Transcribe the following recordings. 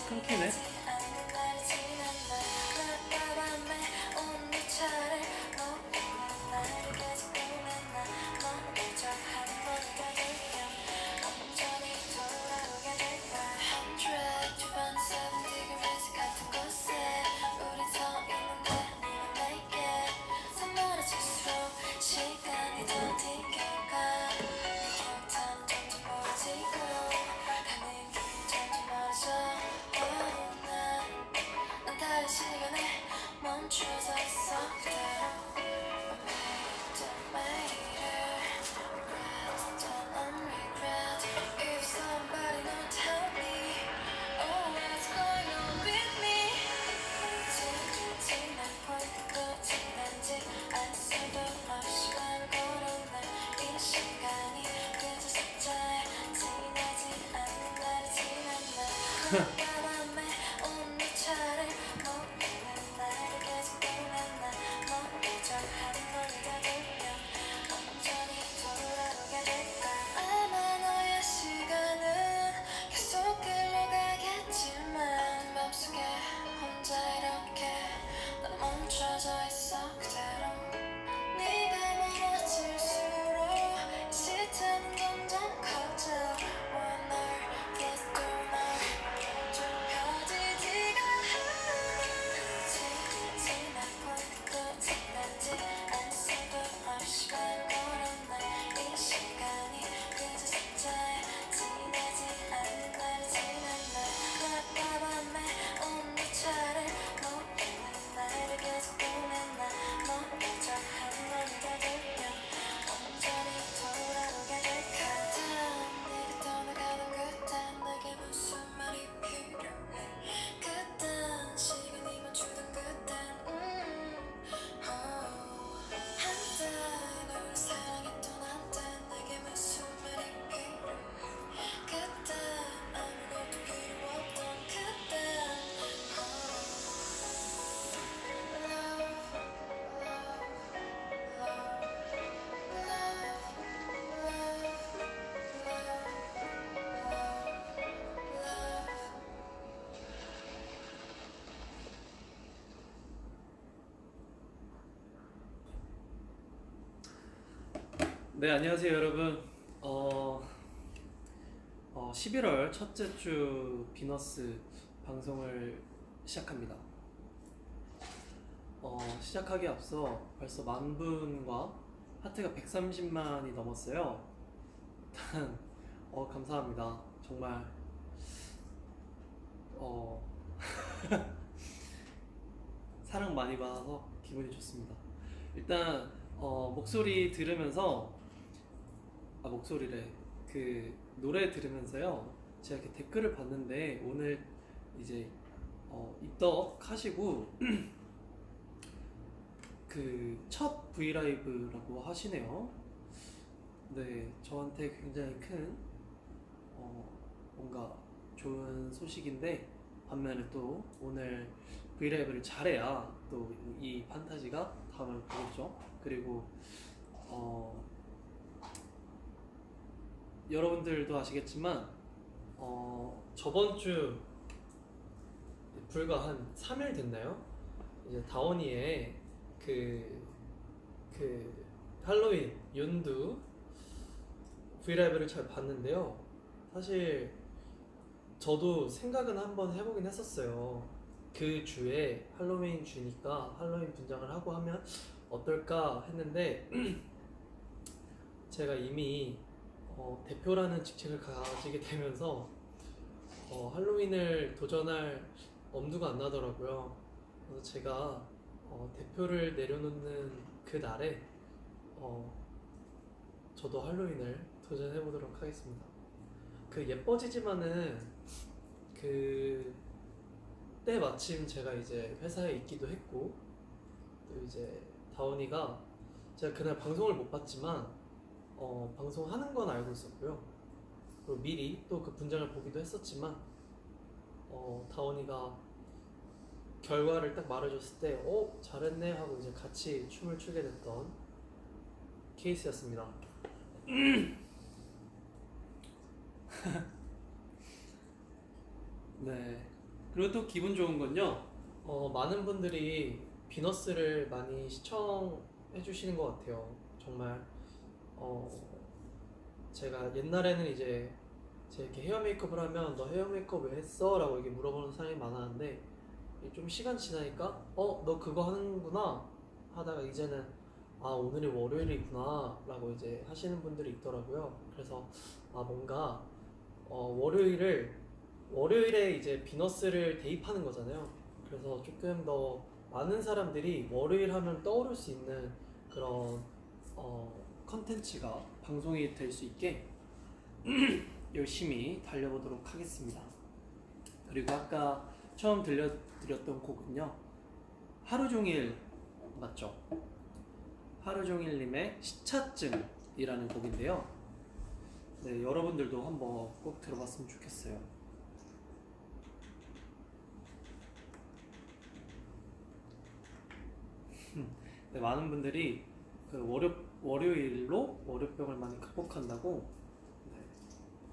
끊기네. 네, 안녕하세요 여러분. 11월 첫째 주 비너스 방송을 시작합니다. 시작하기에 앞서 벌써 10,000분과 하트가 130만이 넘었어요. 일단 감사합니다. 정말 사랑 많이 받아서 기분이 좋습니다. 일단 목소리 들으면서 목소리래 그 노래 들으면서요, 제가 이렇게 댓글을 봤는데 오늘 이제 입덕하시고 그 첫 브이라이브라고 하시네요. 네, 저한테 굉장히 큰 뭔가 좋은 소식인데, 반면에 또 오늘 브이라이브를 잘해야 또 이 판타지가 다음을 보겠죠. 그리고 여러분들도 아시겠지만 저번 주 불과 한 3일 됐나요? 이제 다원이의 그 할로윈 연두 브이라이브를 잘 봤는데요. 사실 저도 생각은 한번 해보긴 했었어요. 그 주에 할로윈 주니까 할로윈 분장을 하고 하면 어떨까 했는데 제가 이미 대표라는 직책을 가지게 되면서 할로윈을 도전할 엄두가 안 나더라고요. 그래서 제가 대표를 내려놓는 그 날에 저도 할로윈을 도전해 보도록 하겠습니다. 그 예뻐지지만은 그 때 마침 제가 이제 회사에 있기도 했고, 또 이제 다원이가, 제가 그날 방송을 못 봤지만 방송하는 건 알고 있었고요. 그리고 미리 또 그 분장을 보기도 했었지만 다원이가 결과를 딱 말해줬을 때 잘했네 하고 이제 같이 춤을 추게 됐던 케이스였습니다. 네. 그리고 또 기분 좋은 건요. 많은 분들이 비너스를 많이 시청해 주시는 것 같아요. 정말 어, 제가 옛날에는 이제 제 이렇게 헤어 메이크업을 하면 너 헤어 메이크업 왜 했어? 라고 이렇게 물어보는 사람이 많았는데 좀 시간 지나니까 너 그거 하는구나 하다가 이제는 오늘이 월요일이구나 라고 이제 하시는 분들이 있더라고요. 그래서 뭔가 월요일에 이제 비너스를 대입하는 거잖아요. 그래서 조금 더 많은 사람들이 월요일 하면 떠오를 수 있는 그런 컨텐츠가 방송이 될 수 있게 열심히 달려보도록 하겠습니다. 그리고 아까 처음 들려드렸던 곡은요, 하루종일 맞죠? 하루종일님의 시차증이라는 곡인데요. 네, 여러분들도 한번 꼭 들어봤으면 좋겠어요. 네, 많은 분들이 그 월요일로 월요병을 많이 극복한다고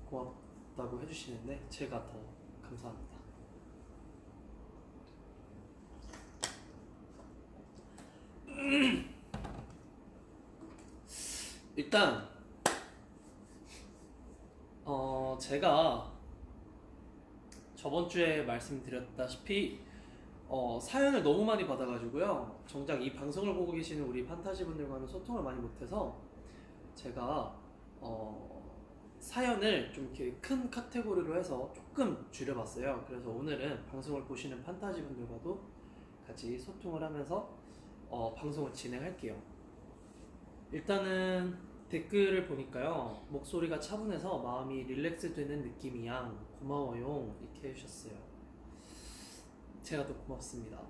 고맙다고 해주시는데 제가 더 감사합니다. 일단 제가 저번 주에 말씀드렸다시피 사연을 너무 많이 받아가지고요. 정작 이 방송을 보고 계시는 우리 판타지 분들과는 소통을 많이 못해서 제가 사연을 좀 이렇게 큰 카테고리로 해서 조금 줄여봤어요. 그래서 오늘은 방송을 보시는 판타지 분들과도 같이 소통을 하면서 방송을 진행할게요. 일단은 댓글을 보니까요, 목소리가 차분해서 마음이 릴렉스 되는 느낌이야, 고마워요 이렇게 해주셨어요. 제가 더 고맙습니다.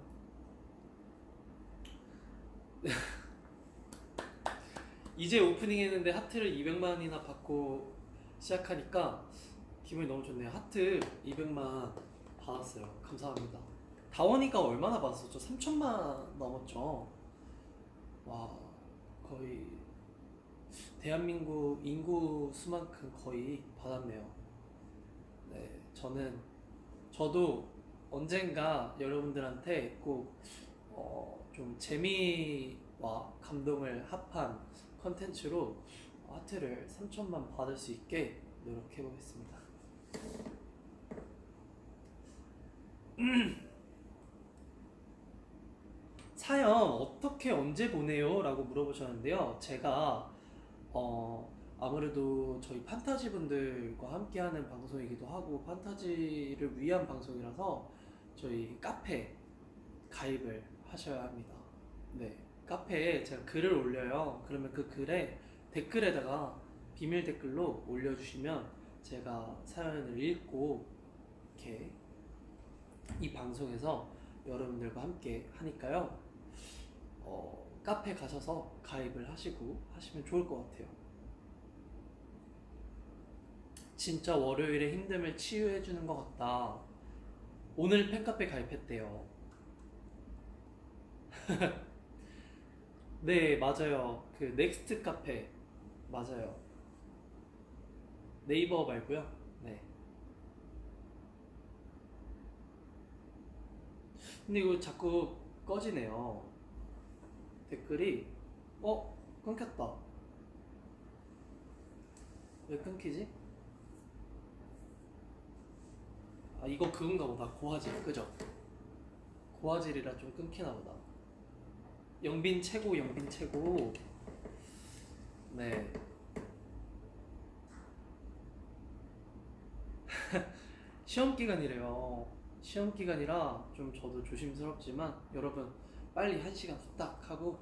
이제 오프닝 했는데 하트를 200만이나 받고 시작하니까 기분이 너무 좋네요. 하트 200만 받았어요. 감사합니다. 다원이가 얼마나 받았었죠? 3천만 넘었죠? 와, 거의 대한민국 인구 수만큼 거의 받았네요. 네, 저도 언젠가 여러분들한테 꼭 좀 재미와 감동을 합한 컨텐츠로 하트를 3천만 받을 수 있게 노력해 보겠습니다. 사연 어떻게 언제 보내요? 라고 물어보셨는데요. 제가 아무래도 저희 판타지 분들과 함께하는 방송이기도 하고 판타지를 위한 방송이라서 저희 카페 가입을 하셔야 합니다. 네, 카페에 제가 글을 올려요. 그러면 그 글에 댓글에다가 비밀 댓글로 올려주시면 제가 사연을 읽고 이렇게 이 방송에서 여러분들과 함께 하니까요. 카페 가셔서 가입을 하시고 하시면 좋을 것 같아요. 진짜 월요일에 힘듦을 치유해주는 것 같다. 오늘 팬카페 가입했대요. 네, 맞아요. 그 넥스트 카페 맞아요. 네이버 말고요. 네. 근데 이거 자꾸 꺼지네요. 댓글이 끊겼다. 왜 끊기지? 이거 그건가 보다. 고화질, 그죠? 고화질이라 좀 끊기나 보다. 영빈 최고, 영빈 최고. 네. 시험 기간이래요. 시험 기간이라 좀 저도 조심스럽지만 여러분 빨리 1시간 후딱 하고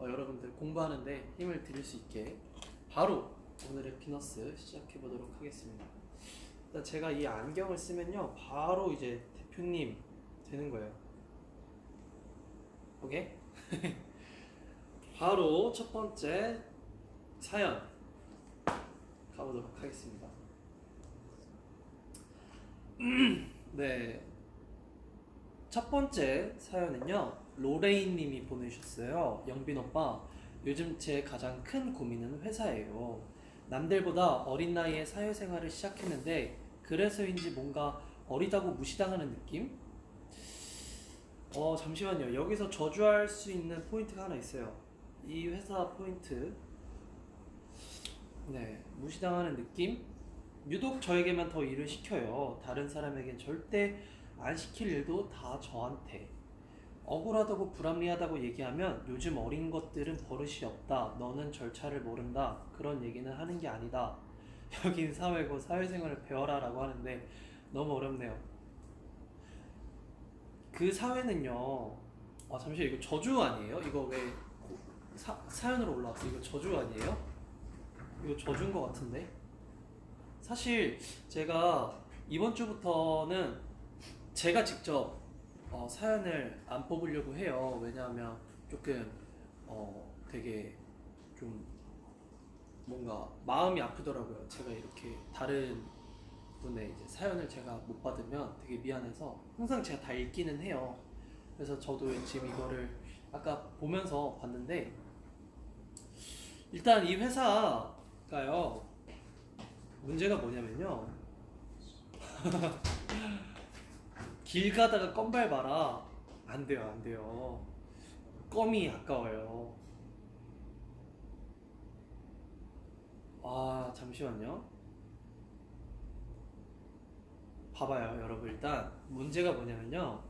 여러분들 공부하는데 힘을 드릴 수 있게 바로 오늘의 피너스 시작해 보도록 하겠습니다. 일단 제가 이 안경을 쓰면요 바로 이제 대표님 되는 거예요. 오케이? 바로 첫 번째 사연 가보도록 하겠습니다. 네, 첫 번째 사연은요, 로레인 님이 보내주셨어요. 영빈 오빠, 요즘 제 가장 큰 고민은 회사예요. 남들보다 어린 나이에 사회생활을 시작했는데, 그래서인지 뭔가 어리다고 무시당하는 느낌? 잠시만요. 여기서 저주할 수 있는 포인트가 하나 있어요. 이 회사 포인트. 네, 무시당하는 느낌? 유독 저에게만 더 일을 시켜요. 다른 사람에겐 절대 안 시킬 일도 다 저한테. 억울하다고 불합리하다고 얘기하면 요즘 어린 것들은 버릇이 없다. 너는 절차를 모른다. 그런 얘기는 하는 게 아니다. 여긴 사회고 사회생활을 배워라 라고 하는데 너무 어렵네요. 그 사회는요. 잠시만, 이거 저주 아니에요? 이거 왜 사연으로 올라왔어? 이거 저주 아니에요? 이거 저주인 것 같은데? 사실 제가 이번 주부터는 제가 직접 사연을 안 뽑으려고 해요. 왜냐하면 조금 되게 좀 뭔가 마음이 아프더라고요. 제가 이렇게 다른 분의 이제 사연을 제가 못 받으면 되게 미안해서 항상 제가 다 읽기는 해요. 그래서 저도 지금 이거를 아까 보면서 봤는데, 일단 이 회사가요, 문제가 뭐냐면요, 길 가다가 껌 밟아라. 안 돼요, 안 돼요. 껌이 아까워요. 잠시만요. 봐봐요, 여러분. 일단 문제가 뭐냐면요,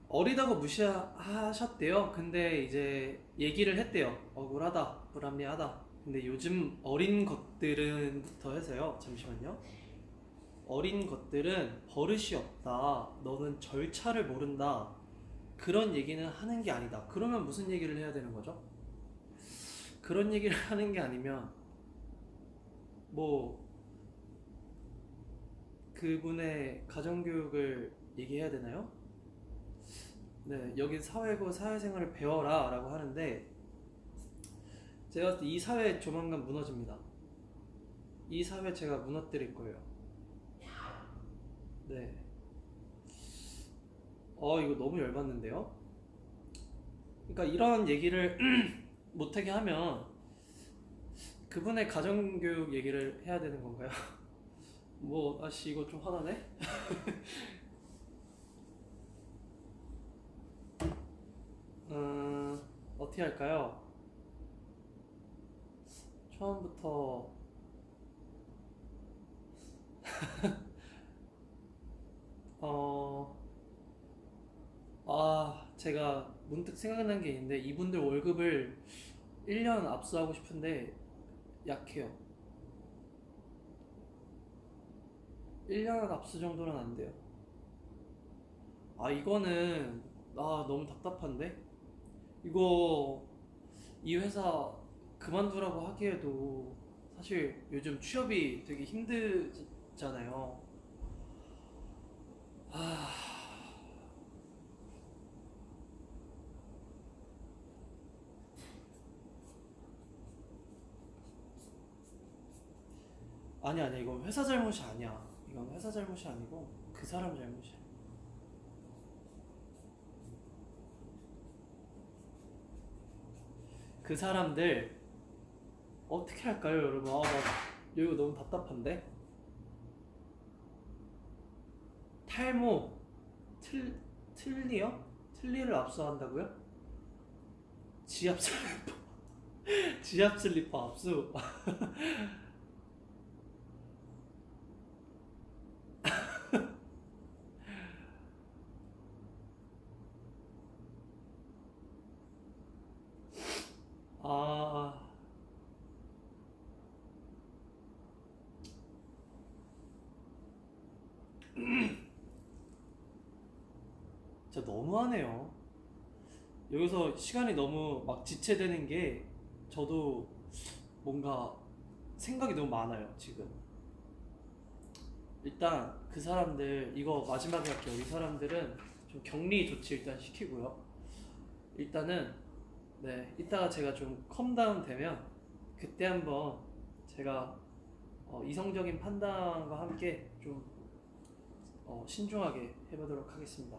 어리다고 무시하셨대요. 근데 이제 얘기를 했대요. 억울하다, 불합리하다. 근데 요즘 어린 것들은부터 해서요. 잠시만요. 어린 것들은 버릇이 없다. 너는 절차를 모른다. 그런 얘기는 하는 게 아니다. 그러면 무슨 얘기를 해야 되는 거죠? 그런 얘기를 하는 게 아니면 뭐 그분의 가정교육을 얘기해야 되나요? 네, 여기 사회고 사회생활을 배워라 라고 하는데, 제가 봤을 때 이 사회 조만간 무너집니다. 이 사회 제가 무너뜨릴 거예요. 네. 이거 너무 열받는데요? 그러니까 이런 얘기를 못하게 하면 그분의 가정교육 얘기를 해야 되는 건가요? 아씨, 이거 좀 화나네? 어떻게 할까요? 처음부터, 어, 제가 문득 생각난 게 있는데, 이분들 월급을 1년 압수하고 싶은데 약해요. 1년 압수 정도는 안 돼요. 이거는 너무 답답한데? 이거 이 회사 그만두라고 하기에도 사실 요즘 취업이 되게 힘들잖아요. 아, 아니, 이거 회사 잘못이 아니야. 이건 회사 잘못이 아니고 그 사람 잘못이야. 그 사람들 어떻게 할까요, 여러분? 이거 너무 답답한데? 탈모, 틀니요? 틀니를 압수한다고요? 지압 슬리퍼, 지압 슬리퍼 압수. 아, 진짜 너무하네요. 여기서 시간이 너무 막 지체되는 게, 저도 뭔가 생각이 너무 많아요, 지금. 일단 그 사람들, 이거 마지막에 할게요. 이 사람들은 좀 격리 조치 일단 시키고요. 일단은, 네, 이따가 제가 좀 컴다운 되면 그때 한번 제가 이성적인 판단과 함께 좀 신중하게 해보도록 하겠습니다.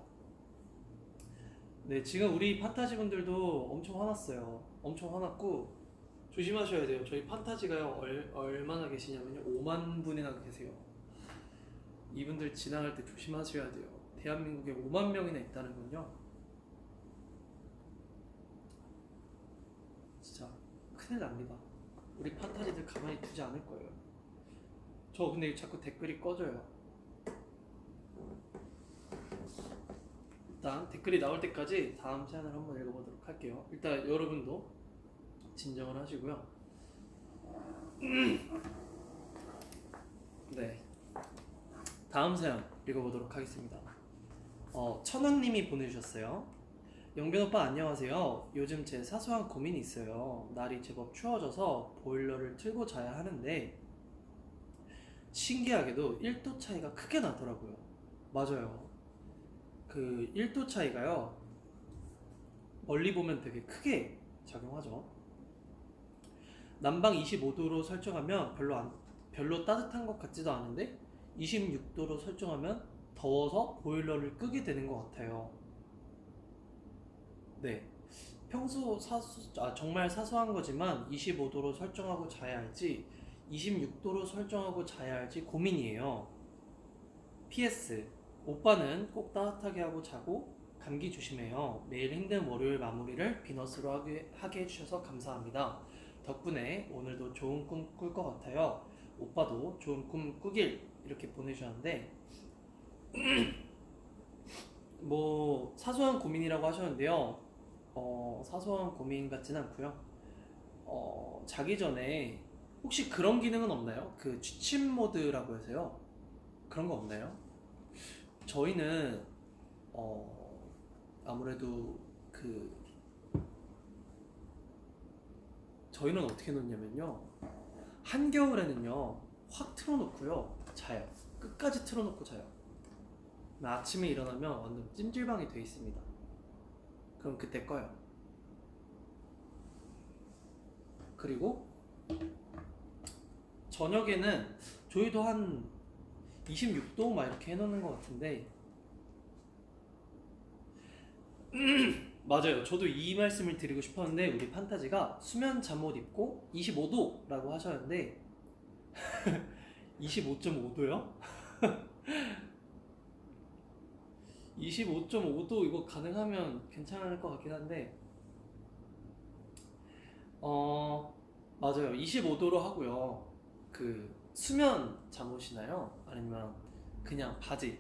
네, 지금 우리 판타지 분들도 엄청 화났어요. 엄청 화났고 조심하셔야 돼요. 저희 판타지가요 얼마나 계시냐면요 5만 분이나 계세요. 이분들 지나갈 때 조심하셔야 돼요. 대한민국에 5만 명이나 있다는 건요 진짜 큰일 납니다. 우리 판타지들 가만히 두지 않을 거예요. 저 근데 자꾸 댓글이 꺼져요. 일단 댓글이 나올 때까지 다음 사연을 한번 읽어보도록 할게요. 일단 여러분도 진정을 하시고요. 네, 다음 사연 읽어보도록 하겠습니다. 천왕님이 보내주셨어요. 영변 오빠 안녕하세요. 요즘 제 사소한 고민이 있어요. 날이 제법 추워져서 보일러를 틀고 자야 하는데 신기하게도 1도 차이가 크게 나더라고요. 맞아요. 그 1도 차이가요 멀리 보면 되게 크게 작용하죠. 난방 25도로 설정하면 별로 따뜻한 것 같지도 않은데 26도로 설정하면 더워서 보일러를 끄게 되는 것 같아요. 네, 정말 사소한 거지만 25도로 설정하고 자야 할지 26도로 설정하고 자야 할지 고민이에요. PS 오빠는 꼭 따뜻하게 하고 자고 감기 조심해요. 매일 힘든 월요일 마무리를 비너스로 하게 해주셔서 감사합니다. 덕분에 오늘도 좋은 꿈 꿀 것 같아요. 오빠도 좋은 꿈 꾸길 이렇게 보내주셨는데 뭐 사소한 고민이라고 하셨는데요. 사소한 고민 같진 않고요. 자기 전에 혹시 그런 기능은 없나요? 그 취침 모드라고 해서요. 그런 거 없나요? 저희는 아무래도 저희는 어떻게 놓냐면요 한겨울에는요 확 틀어놓고요 자요. 끝까지 틀어놓고 자요. 아침에 일어나면 완전 찜질방이 돼 있습니다. 그럼 그때 꺼요. 그리고 저녁에는 저희도 한 26도 막 이렇게 해놓는 것 같은데 맞아요. 저도 이 말씀을 드리고 싶었는데 우리 판타지가 수면 잠옷 입고 25도라고 하셨는데 25.5도요? 25.5도 이거 가능하면 괜찮을 것 같긴 한데 맞아요. 25도로 하고요. 그 수면 잠옷이나요? 아니면 그냥 바지,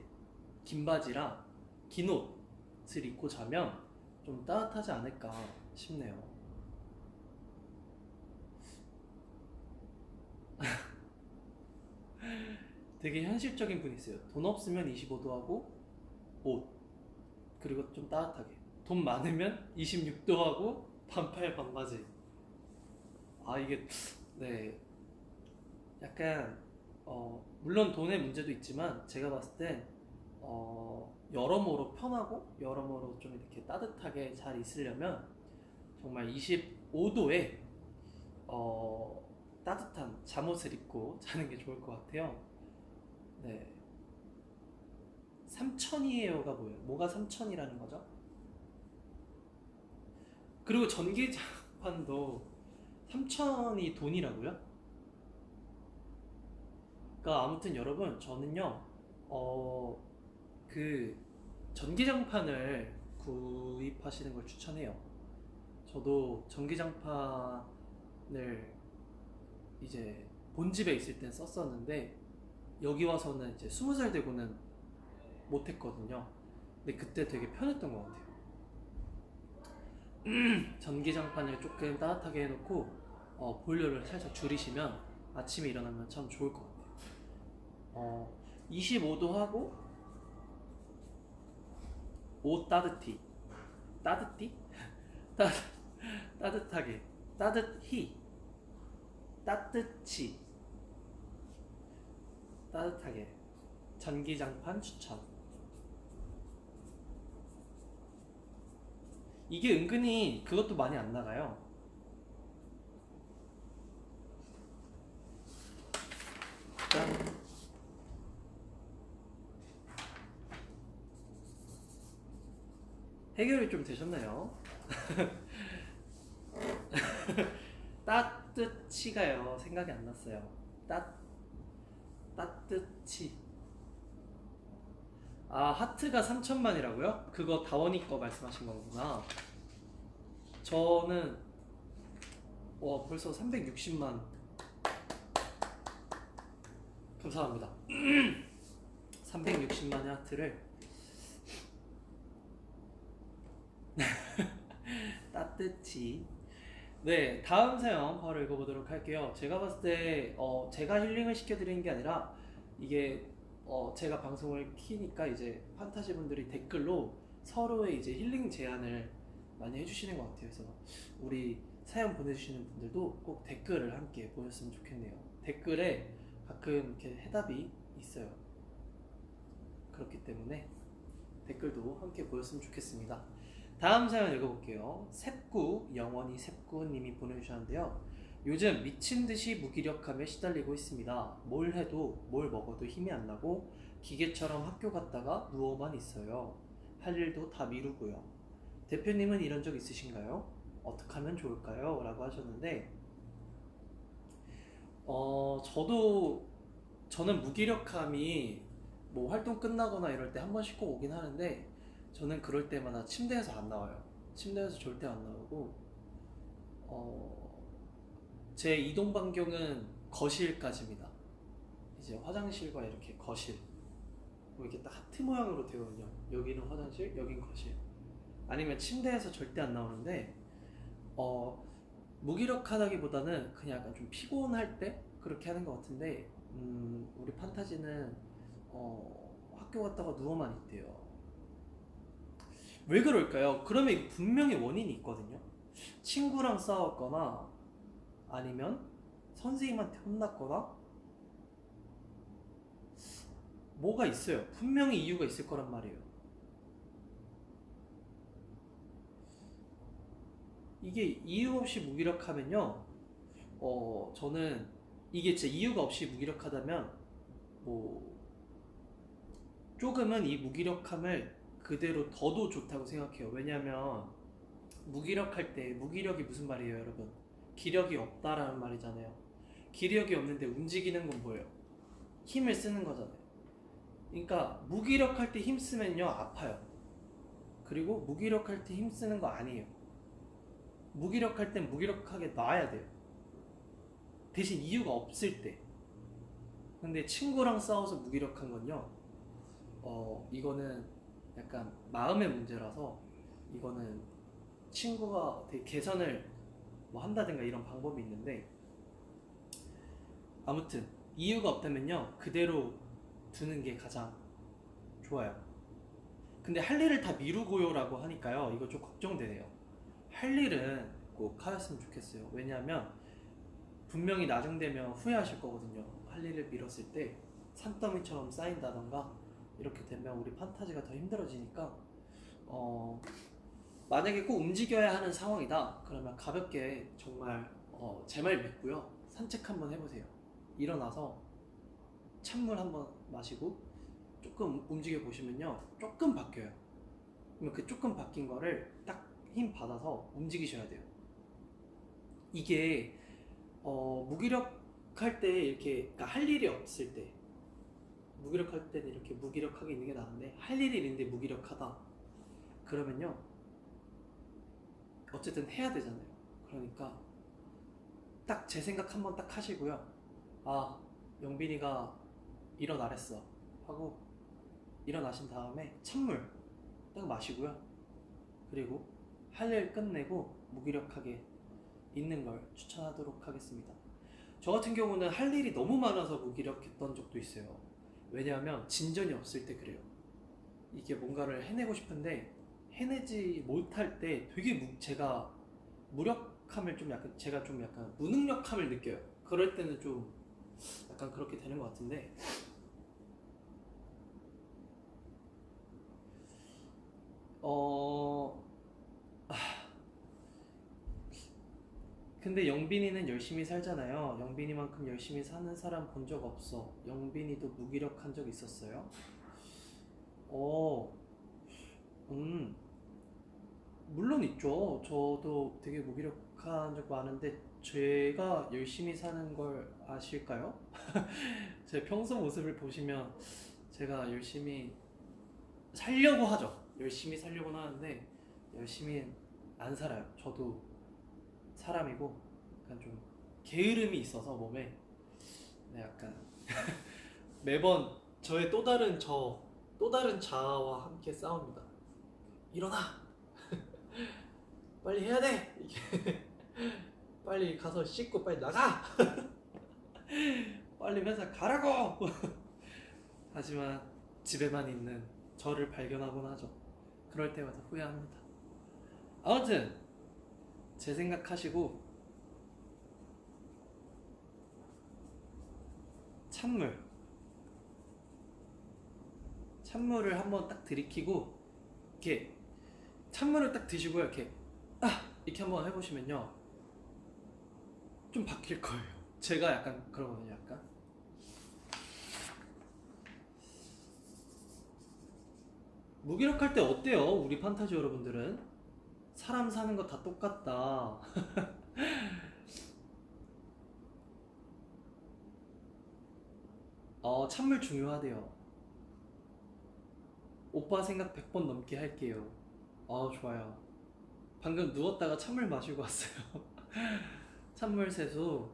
긴 바지랑 긴 옷을 입고 자면 좀 따뜻하지 않을까 싶네요. 되게 현실적인 분이세요. 돈 없으면 25도 하고 옷, 그리고 좀 따뜻하게. 돈 많으면 26도 하고 반팔 반바지. 이게 네 약간 물론 돈의 문제도 있지만 제가 봤을 땐 여러모로 편하고 여러모로 좀 이렇게 따뜻하게 잘 있으려면 정말 25도에 따뜻한 잠옷을 입고 자는 게 좋을 것 같아요. 네. 삼천이에요가 뭐예요? 뭐가 삼천이라는 거죠? 그리고 전기장판도 삼천이 돈이라고요? 그러니까 아무튼 여러분 저는요 그 전기장판을 구입하시는 걸 추천해요. 저도 전기장판을 이제 본집에 있을 땐 썼었는데 여기 와서는 이제 20살 되고는 못했거든요. 근데 그때 되게 편했던 것 같아요. 전기장판을 조금 따뜻하게 해놓고 보일러를 살짝 줄이시면 아침에 일어나면 참 좋을 것 같아요. 25도 하고 옷 따뜻히 따뜻하게 따뜻히 따뜻하게 전기장판 추천. 이게 은근히 그것도 많이 안 나가요. 짠. 해결이 좀 되셨나요? 따뜻치가요. 생각이 안 났어요. 따뜻치. 아, 하트가 3천만이라고요? 그거 다원이 거 말씀하신 거구나. 저는 벌써 360만. 감사합니다. 360만의 하트를 따뜻히. 네, 다음 사연 바로 읽어보도록 할게요. 제가 봤을 때 제가 힐링을 시켜드리는 게 아니라 이게 제가 방송을 키니까 이제 판타지 분들이 댓글로 서로의 이제 힐링 제안을 많이 해주시는 것 같아요. 그래서 우리 사연 보내주시는 분들도 꼭 댓글을 함께 보냈으면 좋겠네요. 댓글에 가끔 이렇게 해답이 있어요. 그렇기 때문에 댓글도 함께 보였으면 좋겠습니다. 다음 사연 읽어볼게요. 셉구, 영원히 셉구님이 보내주셨는데요. 요즘 미친듯이 무기력함에 시달리고 있습니다. 뭘 해도 뭘 먹어도 힘이 안 나고 기계처럼 학교 갔다가 누워만 있어요. 할 일도 다 미루고요. 대표님은 이런 적 있으신가요? 어떻게 하면 좋을까요? 라고 하셨는데 저는 무기력함이 뭐 활동 끝나거나 이럴 때 한 번씩 꼭 오긴 하는데 저는 그럴 때마다 침대에서 안 나와요. 침대에서 절대 안 나오고 제 이동 반경은 거실까지입니다. 이제 화장실과 이렇게 거실 뭐 이렇게 딱 하트 모양으로 되거든요. 여기는 화장실, 여긴 거실. 아니면 침대에서 절대 안 나오는데 무기력하다기보다는 그냥 약간 좀 피곤할 때 그렇게 하는 것 같은데 우리 판타지는 학교 갔다가 누워만 있대요. 왜 그럴까요? 그러면 이거 분명히 원인이 있거든요. 친구랑 싸웠거나 아니면 선생님한테 혼났거나 뭐가 있어요. 분명히 이유가 있을 거란 말이에요. 이게 이유 없이 무기력하면요. 저는 이게 제 이유가 없이 무기력하다면 뭐 조금은 이 무기력함을 그대로 둬도 좋다고 생각해요. 왜냐면 무기력할 때 무기력이 무슨 말이에요, 여러분? 기력이 없다라는 말이잖아요. 기력이 없는데 움직이는 건 뭐예요? 힘을 쓰는 거잖아요. 그러니까 무기력할 때 힘 쓰면요 아파요. 그리고 무기력할 때 힘 쓰는 거 아니에요. 무기력할 땐 무기력하게 놔야 돼요. 대신 이유가 없을 때. 근데 친구랑 싸워서 무기력한 건요. 이거는 약간 마음의 문제라서 이거는 친구가 어떻게 개선을 뭐 한다든가 이런 방법이 있는데 아무튼 이유가 없다면요 그대로 두는 게 가장 좋아요. 근데 할 일을 다 미루고요 라고 하니까요 이거 좀 걱정되네요. 할 일은 꼭 하였으면 좋겠어요. 왜냐하면 분명히 나중 되면 후회하실 거거든요. 할 일을 미뤘을 때 산더미처럼 쌓인다던가 이렇게 되면 우리 판타지가 더 힘들어지니까 만약에 꼭 움직여야 하는 상황이다 그러면 가볍게 정말 제 말 믿고요 산책 한번 해보세요. 일어나서 찬물 한번 마시고 조금 움직여 보시면요 조금 바뀌어요. 그러면 그 조금 바뀐 거를 딱 힘 받아서 움직이셔야 돼요. 이게 무기력할 때 이렇게 그러니까 할 일이 없을 때 무기력할 때는 이렇게 무기력하게 있는 게 나은데 할 일이 있는데 무기력하다 그러면요 어쨌든 해야 되잖아요. 그러니까 딱 제 생각 한번 딱 하시고요. 아, 영빈이가 일어나랬어 하고 일어나신 다음에 찬물 딱 마시고요. 그리고 할 일 끝내고 무기력하게 있는 걸 추천하도록 하겠습니다. 저 같은 경우는 할 일이 너무 많아서 무기력했던 적도 있어요. 왜냐하면 진전이 없을 때 그래요. 이게 뭔가를 해내고 싶은데 해내지 못할 때 되게 제가 무력함을 좀 약간 제가 좀 약간 무능력함을 느껴요. 그럴 때는 좀 약간 그렇게 되는 것 같은데 근데 영빈이는 열심히 살잖아요. 영빈이만큼 열심히 사는 사람 본 적 없어. 영빈이도 무기력한 적 있었어요? 어, 음, 물론 있죠. 저도 되게 무기력한 적 많은데 제가 열심히 사는 걸 아실까요? 제 평소 모습을 보시면 제가 열심히 살려고 하죠. 열심히 살려고는 하는데 열심히 안 살아요. 저도 사람이고 약간 좀 게으름이 있어서 몸에 네, 약간 매번 저의 또 다른 또 다른 자아와 함께 싸웁니다. 일어나! 빨리 해야 돼! 이게 빨리 가서 씻고 빨리 나가! 빨리 회사 가라고! 하지만 집에만 있는 저를 발견하곤 하죠. 그럴 때마다 후회합니다. 아무튼 제 생각하시고 찬물을 한번 딱 들이키고 이렇게 찬물을 딱 드시고요. 이렇게 한번 해보시면요 좀 바뀔 거예요. 제가 약간 그러거든요. 약간 무기력할 때 어때요? 우리 판타지 여러분들은 사람 사는 거 다 똑같다. 찬물 중요하대요. 오빠 생각 100번 넘게 할게요. 좋아요. 방금 누웠다가 찬물 마시고 왔어요. 찬물 세수.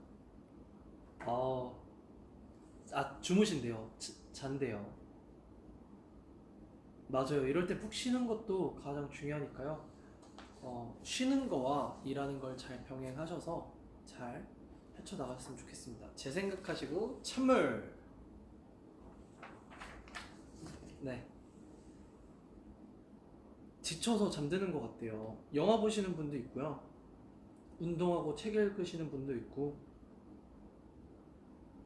주무신대요. 잔대요. 맞아요. 이럴 때 푹 쉬는 것도 가장 중요하니까요. 쉬는 거와 일하는 걸 잘 병행하셔서 잘 헤쳐나갔으면 좋겠습니다. 제 생각하시고 찬물. 네. 지쳐서 잠드는 것 같대요. 영화 보시는 분도 있고요. 운동하고 책 읽으시는 분도 있고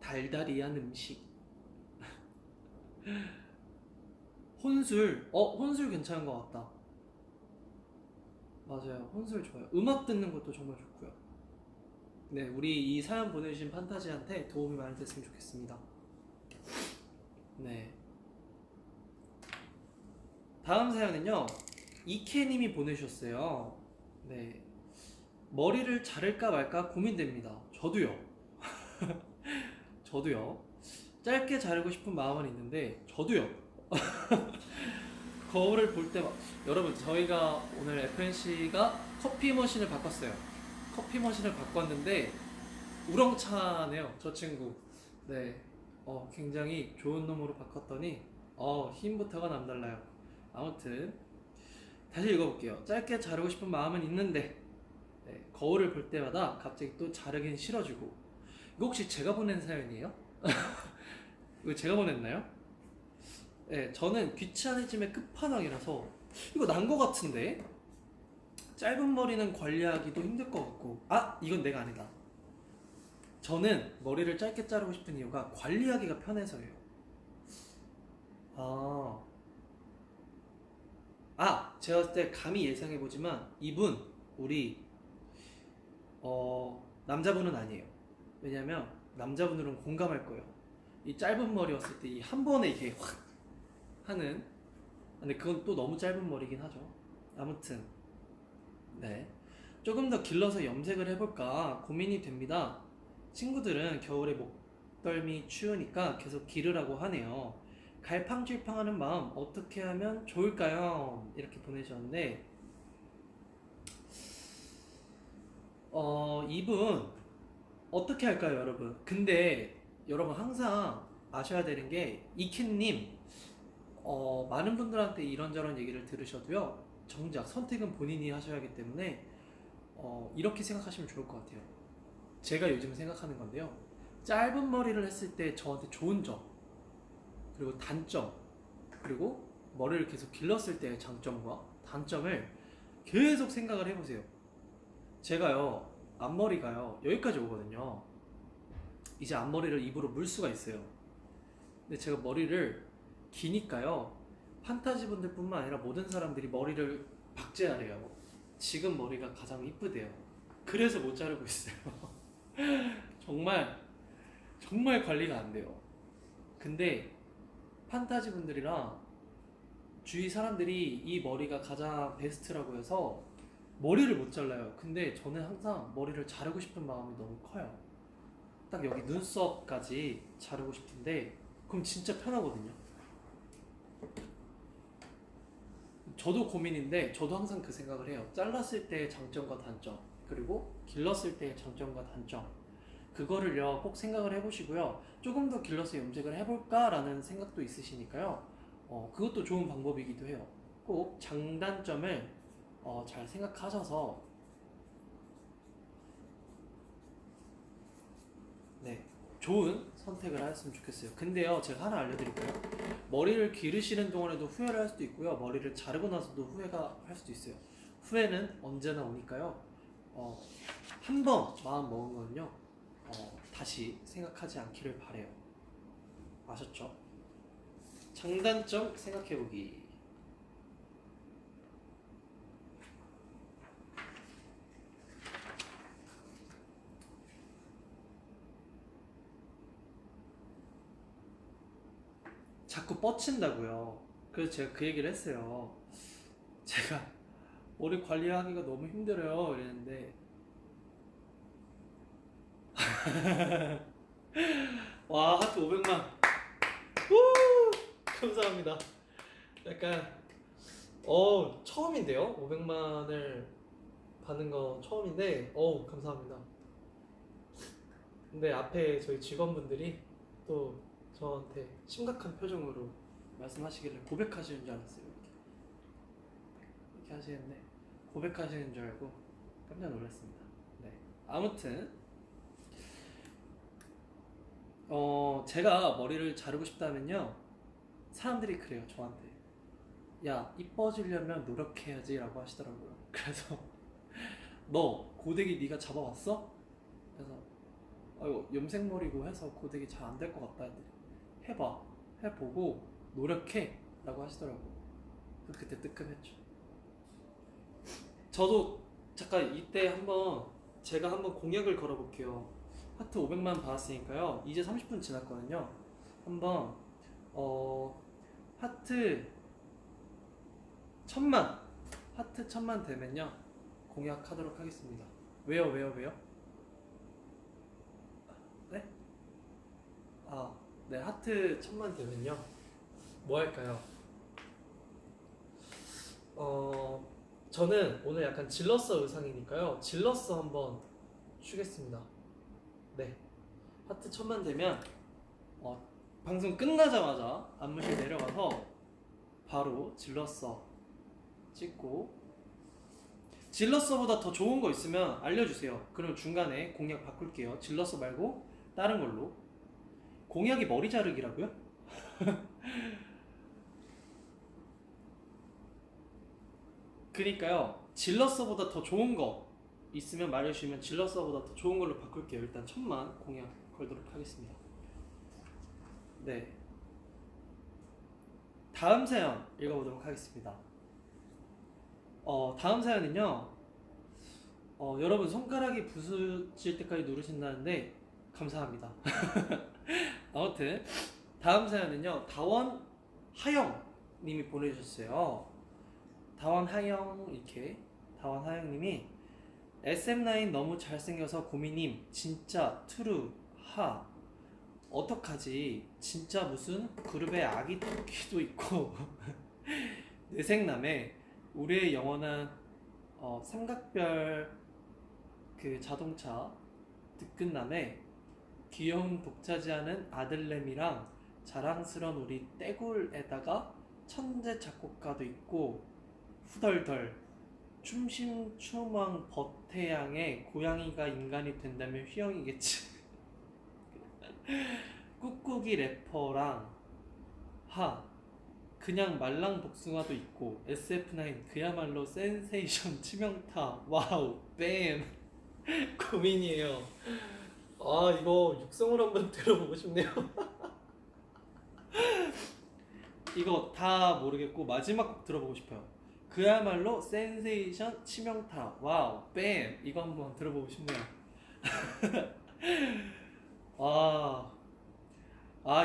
달달이한 음식. 혼술 괜찮은 것 같다. 맞아요. 혼술 좋아요. 음악 듣는 것도 정말 좋고요. 네, 우리 이 사연 보내주신 판타지한테 도움이 많이 됐으면 좋겠습니다. 네. 다음 사연은요. 이케님이 보내주셨어요. 네. 머리를 자를까 말까 고민됩니다. 저도요. 저도요. 짧게 자르고 싶은 마음은 있는데 저도요. 거울을 볼 때 여러분 저희가 오늘 FNC가 커피 머신을 바꿨어요. 커피 머신을 바꿨는데 우렁차네요. 저 친구. 네. 굉장히 좋은 놈으로 바꿨더니 힘부터가 남달라요. 아무튼 다시 읽어볼게요. 짧게 자르고 싶은 마음은 있는데 네, 거울을 볼 때마다 갑자기 또 자르긴 싫어지고. 이거 혹시 제가 보낸 사연이에요? 이거 제가 보냈나요? 네, 저는 귀차니즘의 끝판왕이라서 이거 난 거 같은데? 짧은 머리는 관리하기도 힘들 것 같고 이건 내가 아니다. 저는 머리를 짧게 자르고 싶은 이유가 관리하기가 편해서예요. 제가 봤을 때 감히 예상해보지만 이분 우리 남자분은 아니에요. 왜냐면 남자분들은 공감할 거예요. 이 짧은 머리였을 때 이 한 번에 이렇게 확 하는. 근데 그건 또 너무 짧은 머리긴 하죠. 아무튼 네, 조금 더 길러서 염색을 해볼까 고민이 됩니다. 친구들은 겨울에 목덜미 추우니까 계속 기르라고 하네요. 갈팡질팡하는 마음 어떻게 하면 좋을까요? 이렇게 보내주셨는데 이분 어떻게 할까요, 여러분? 근데 여러분 항상 아셔야 되는 게 이켄님 많은 분들한테 이런저런 얘기를 들으셔도요 정작 선택은 본인이 하셔야 하기 때문에 이렇게 생각하시면 좋을 것 같아요. 제가 요즘 생각하는 건데요, 짧은 머리를 했을 때 저한테 좋은 점 그리고 단점 그리고 머리를 계속 길렀을 때의 장점과 단점을 계속 생각을 해보세요. 제가요 앞머리가요 여기까지 오거든요. 이제 앞머리를 입으로 물 수가 있어요. 근데 제가 머리를 기니까요 판타지 분들 뿐만 아니라 모든 사람들이 머리를 박제하래요. 지금 머리가 가장 이쁘대요. 그래서 못 자르고 있어요. 정말 정말 관리가 안 돼요. 근데 판타지 분들이랑 주위 사람들이 이 머리가 가장 베스트라고 해서 머리를 못 잘라요. 근데 저는 항상 머리를 자르고 싶은 마음이 너무 커요. 딱 여기 눈썹까지 자르고 싶은데 그럼 진짜 편하거든요. 저도 고민인데 저도 항상 그 생각을 해요. 잘랐을 때의 장점과 단점, 그리고 길렀을 때의 장점과 단점, 그거를요 꼭 생각을 해보시고요. 조금 더 길러서 염색을 해볼까라는 생각도 있으시니까요. 그것도 좋은 방법이기도 해요. 꼭 장단점을 잘 생각하셔서 네, 좋은 선택을 하셨으면 좋겠어요. 근데요, 제가 하나 알려드릴까요? 머리를 기르시는 동안에도 후회를 할 수도 있고요. 머리를 자르고 나서도 후회가 할 수도 있어요. 후회는 언제나 오니까요. 한 번 마음 먹은 거는요. 다시 생각하지 않기를 바래요. 아셨죠? 장단점 생각해보기. 자꾸 뻗친다고요. 그래서 제가 그 얘기를 했어요. 제가 머리 관리하기가 너무 힘들어요. 이랬는데 와, 하트 500만. 우! 감사합니다. 약간 처음인데요. 500만을 받는 거 처음인데 감사합니다. 근데 앞에 저희 직원분들이 또 저한테 심각한 표정으로 말씀하시길래 고백하시는 줄 알았어요. 이렇게 하시는데 고백하시는 줄 알고 깜짝 놀랐습니다. 네. 아무튼 제가 머리를 자르고 싶다면요, 사람들이 그래요 저한테. 야, 이뻐지려면 노력해야지 라고 하시더라고요. 그래서 너 고데기 네가 잡아봤어? 그래서 염색머리고 해서 고데기 잘 안 될 것 같다 했더니 해봐, 해보고 노력해 라고 하시더라고요. 그때 뜨끔했죠. 저도 잠깐 이때 제가 한번 공약을 걸어볼게요. 하트 500만 받았으니까요. 이제 30분 지났거든요. 한번 하트 1000만 하트 1000만 되면요 공약하도록 하겠습니다. 왜요? 네? 네, 하트 1000만 되면요 뭐 할까요? 저는 오늘 약간 질러서 의상이니까요. 질러서 한번 추겠습니다. 네, 하트 1000만 되면 방송 끝나자마자 안무실 내려가서 바로 질러서 찍고, 질러서보다 더 좋은 거 있으면 알려주세요. 그럼 중간에 공약 바꿀게요. 질러서 말고 다른 걸로. 공약이 머리 자르기라고요? 그니까요, 질러서보다 더 좋은 거 있으면 말해주시면 질러서보다 더 좋은 걸로 바꿀게요. 일단 1000만 공약 걸도록 하겠습니다. 네, 다음 사연 읽어보도록 하겠습니다. 다음 사연은요, 여러분 손가락이 부서질 때까지 누르신다는데 감사합니다. 아무튼 다음 사연은요, 다원 하영 님이 보내주셨어요. 다원 하영 님이 SM9 너무 잘생겨서 고민님. 진짜 트루 하 어떡하지? 진짜 무슨 그룹에 아기 토끼도 있고 내생남에 우리의 영원한 삼각별 그 자동차 득근남에 귀여운 독차지하는 아들내미랑 자랑스런 우리 떼굴에다가 천재 작곡가도 있고 후덜덜 춤심추망 버태양의 고양이가 인간이 된다면 휘영이겠지. 꾹꾹이 래퍼랑 그냥 말랑 복숭아도 있고 SF9 그야말로 센세이션 치명타. 와우 뱀. 고민이에요. 이거 육성으로 한번 들어보고 싶네요. 이거 다 모르겠고 마지막 곡 들어보고 싶어요. 그야말로 센세이션 치명타. 와우 뱀. 이거 한번 들어보고 싶네요.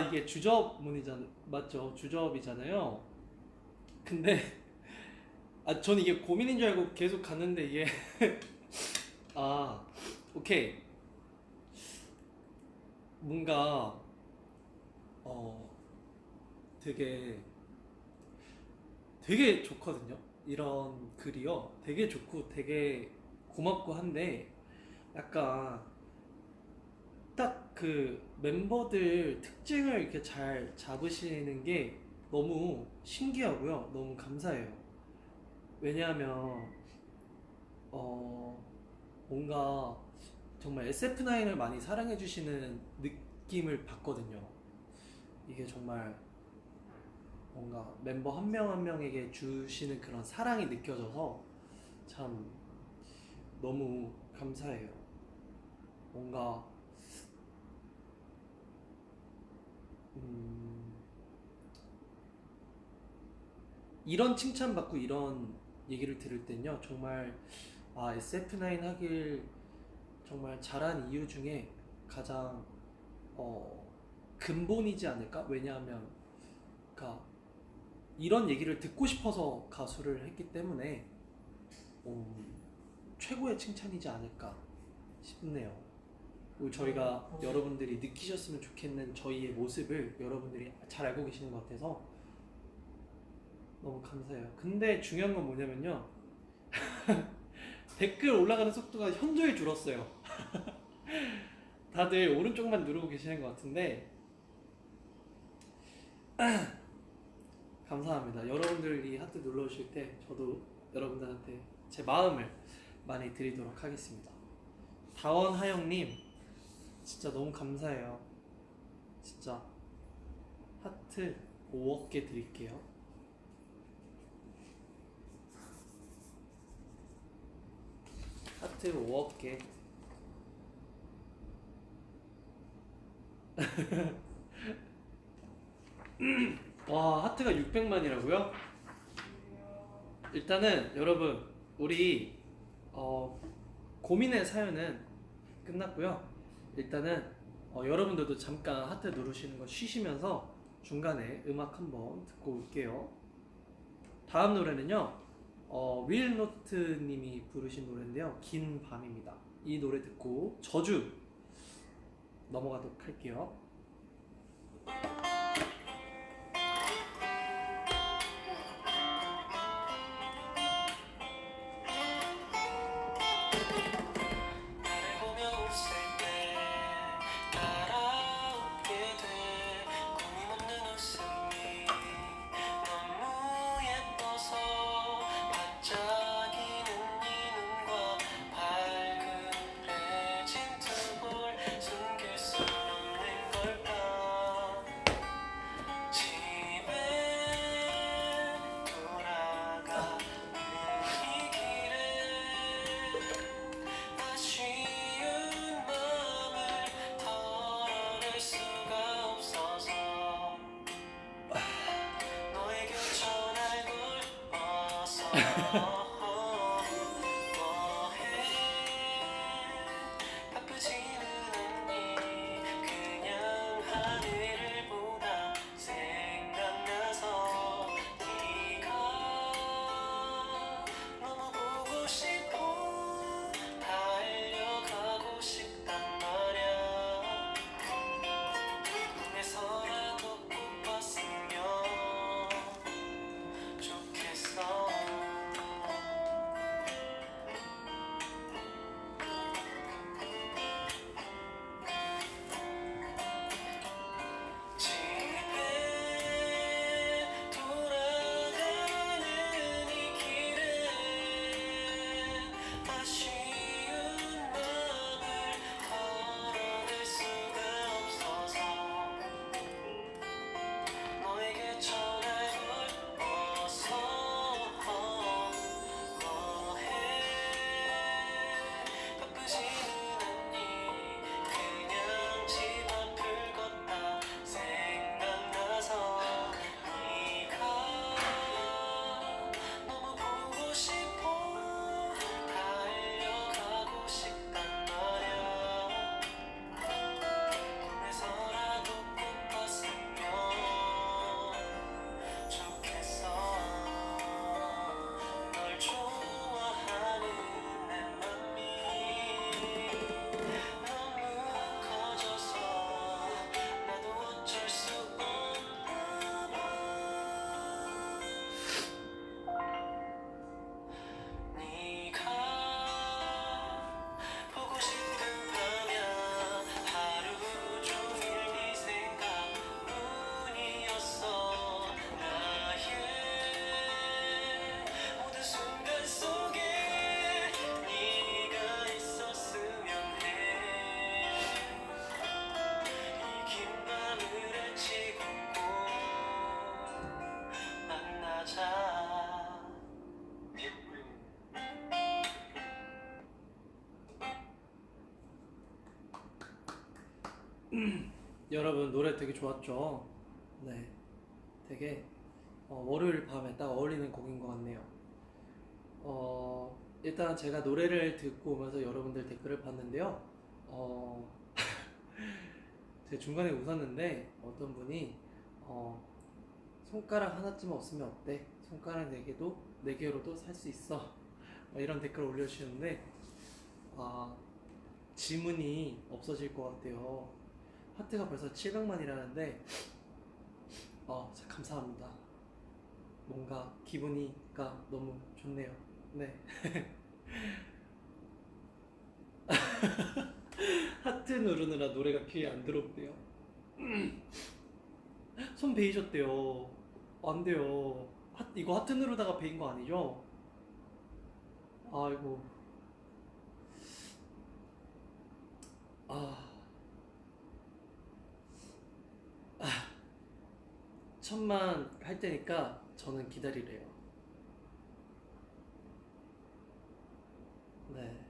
이게 주접문이잖아요. 맞죠? 주접이잖아요. 근데 아, 전 이게 고민인 줄 알고 계속 갔는데 이게 아, 오케이. 뭔가 어 되게 되게 좋거든요. 이런 글이요. 되게 좋고 되게 고맙고 한데 약간 딱 그 멤버들 특징을 이렇게 잘 잡으시는 게 너무 신기하고요. 너무 감사해요. 왜냐하면 어 뭔가 정말 SF9을 많이 사랑해 주시는 느낌을 받거든요. 이게 정말 뭔가 멤버 한 명 한 명에게 주시는 그런 사랑이 느껴져서 참 너무 감사해요. 뭔가 음, 이런 칭찬받고 이런 얘기를 들을 땐요 정말 아 SF9 하길 정말 잘한 이유 중에 가장 어, 근본이지 않을까? 왜냐하면 그러니까 이런 얘기를 듣고 싶어서 가수를 했기 때문에 최고의 칭찬이지 않을까 싶네요. 그리고 저희가 여러분들이 느끼셨으면 좋겠는 저희의 모습을 여러분들이 잘 알고 계시는 것 같아서 너무 감사해요. 근데 중요한 건 뭐냐면요. 댓글 올라가는 속도가 현저히 줄었어요. 다들 오른쪽만 누르고 계시는 것 같은데 감사합니다. 여러분들이 하트 눌러주실 때 저도 여러분들한테 제 마음을 많이 드리도록 하겠습니다. 다원하영님 진짜 너무 감사해요. 진짜 하트 5억 개 드릴게요. 하트 5억 개. 와 하트가 600만이라고요? 일단은 여러분 우리 고민의 사연은 끝났고요. 일단은 여러분들도 잠깐 하트 누르시는 거 쉬시면서 중간에 음악 한번 듣고 올게요. 다음 노래는요. 윌노트님이 부르신 노래인데요. 긴 밤입니다. 이 노래 듣고 저주 넘어가도록 할게요. 여러분 노래 되게 좋았죠? 네, 되게 월요일 밤에 딱 어울리는 곡인 것 같네요. 일단 제가 노래를 듣고 오면서 여러분들 댓글을 봤는데요. 제가 중간에 웃었는데 어떤 분이 손가락 하나쯤 없으면 어때? 손가락 4개도 4개로도 살 수 있어. 이런 댓글 올려주시는데 지문이 없어질 것 같아요. 하트가 벌써 700만이라는데 감사합니다. 뭔가 기분이가 너무 좋네요. 네. 하트 누르느라 노래가 귀에 안 들어오대요. 손 베이셨대요. 안 돼요. 이거 하트 누르다가 베인 거 아니죠? 아이고. 아. 1000만 할 때니까 저는 기다리래요. 네.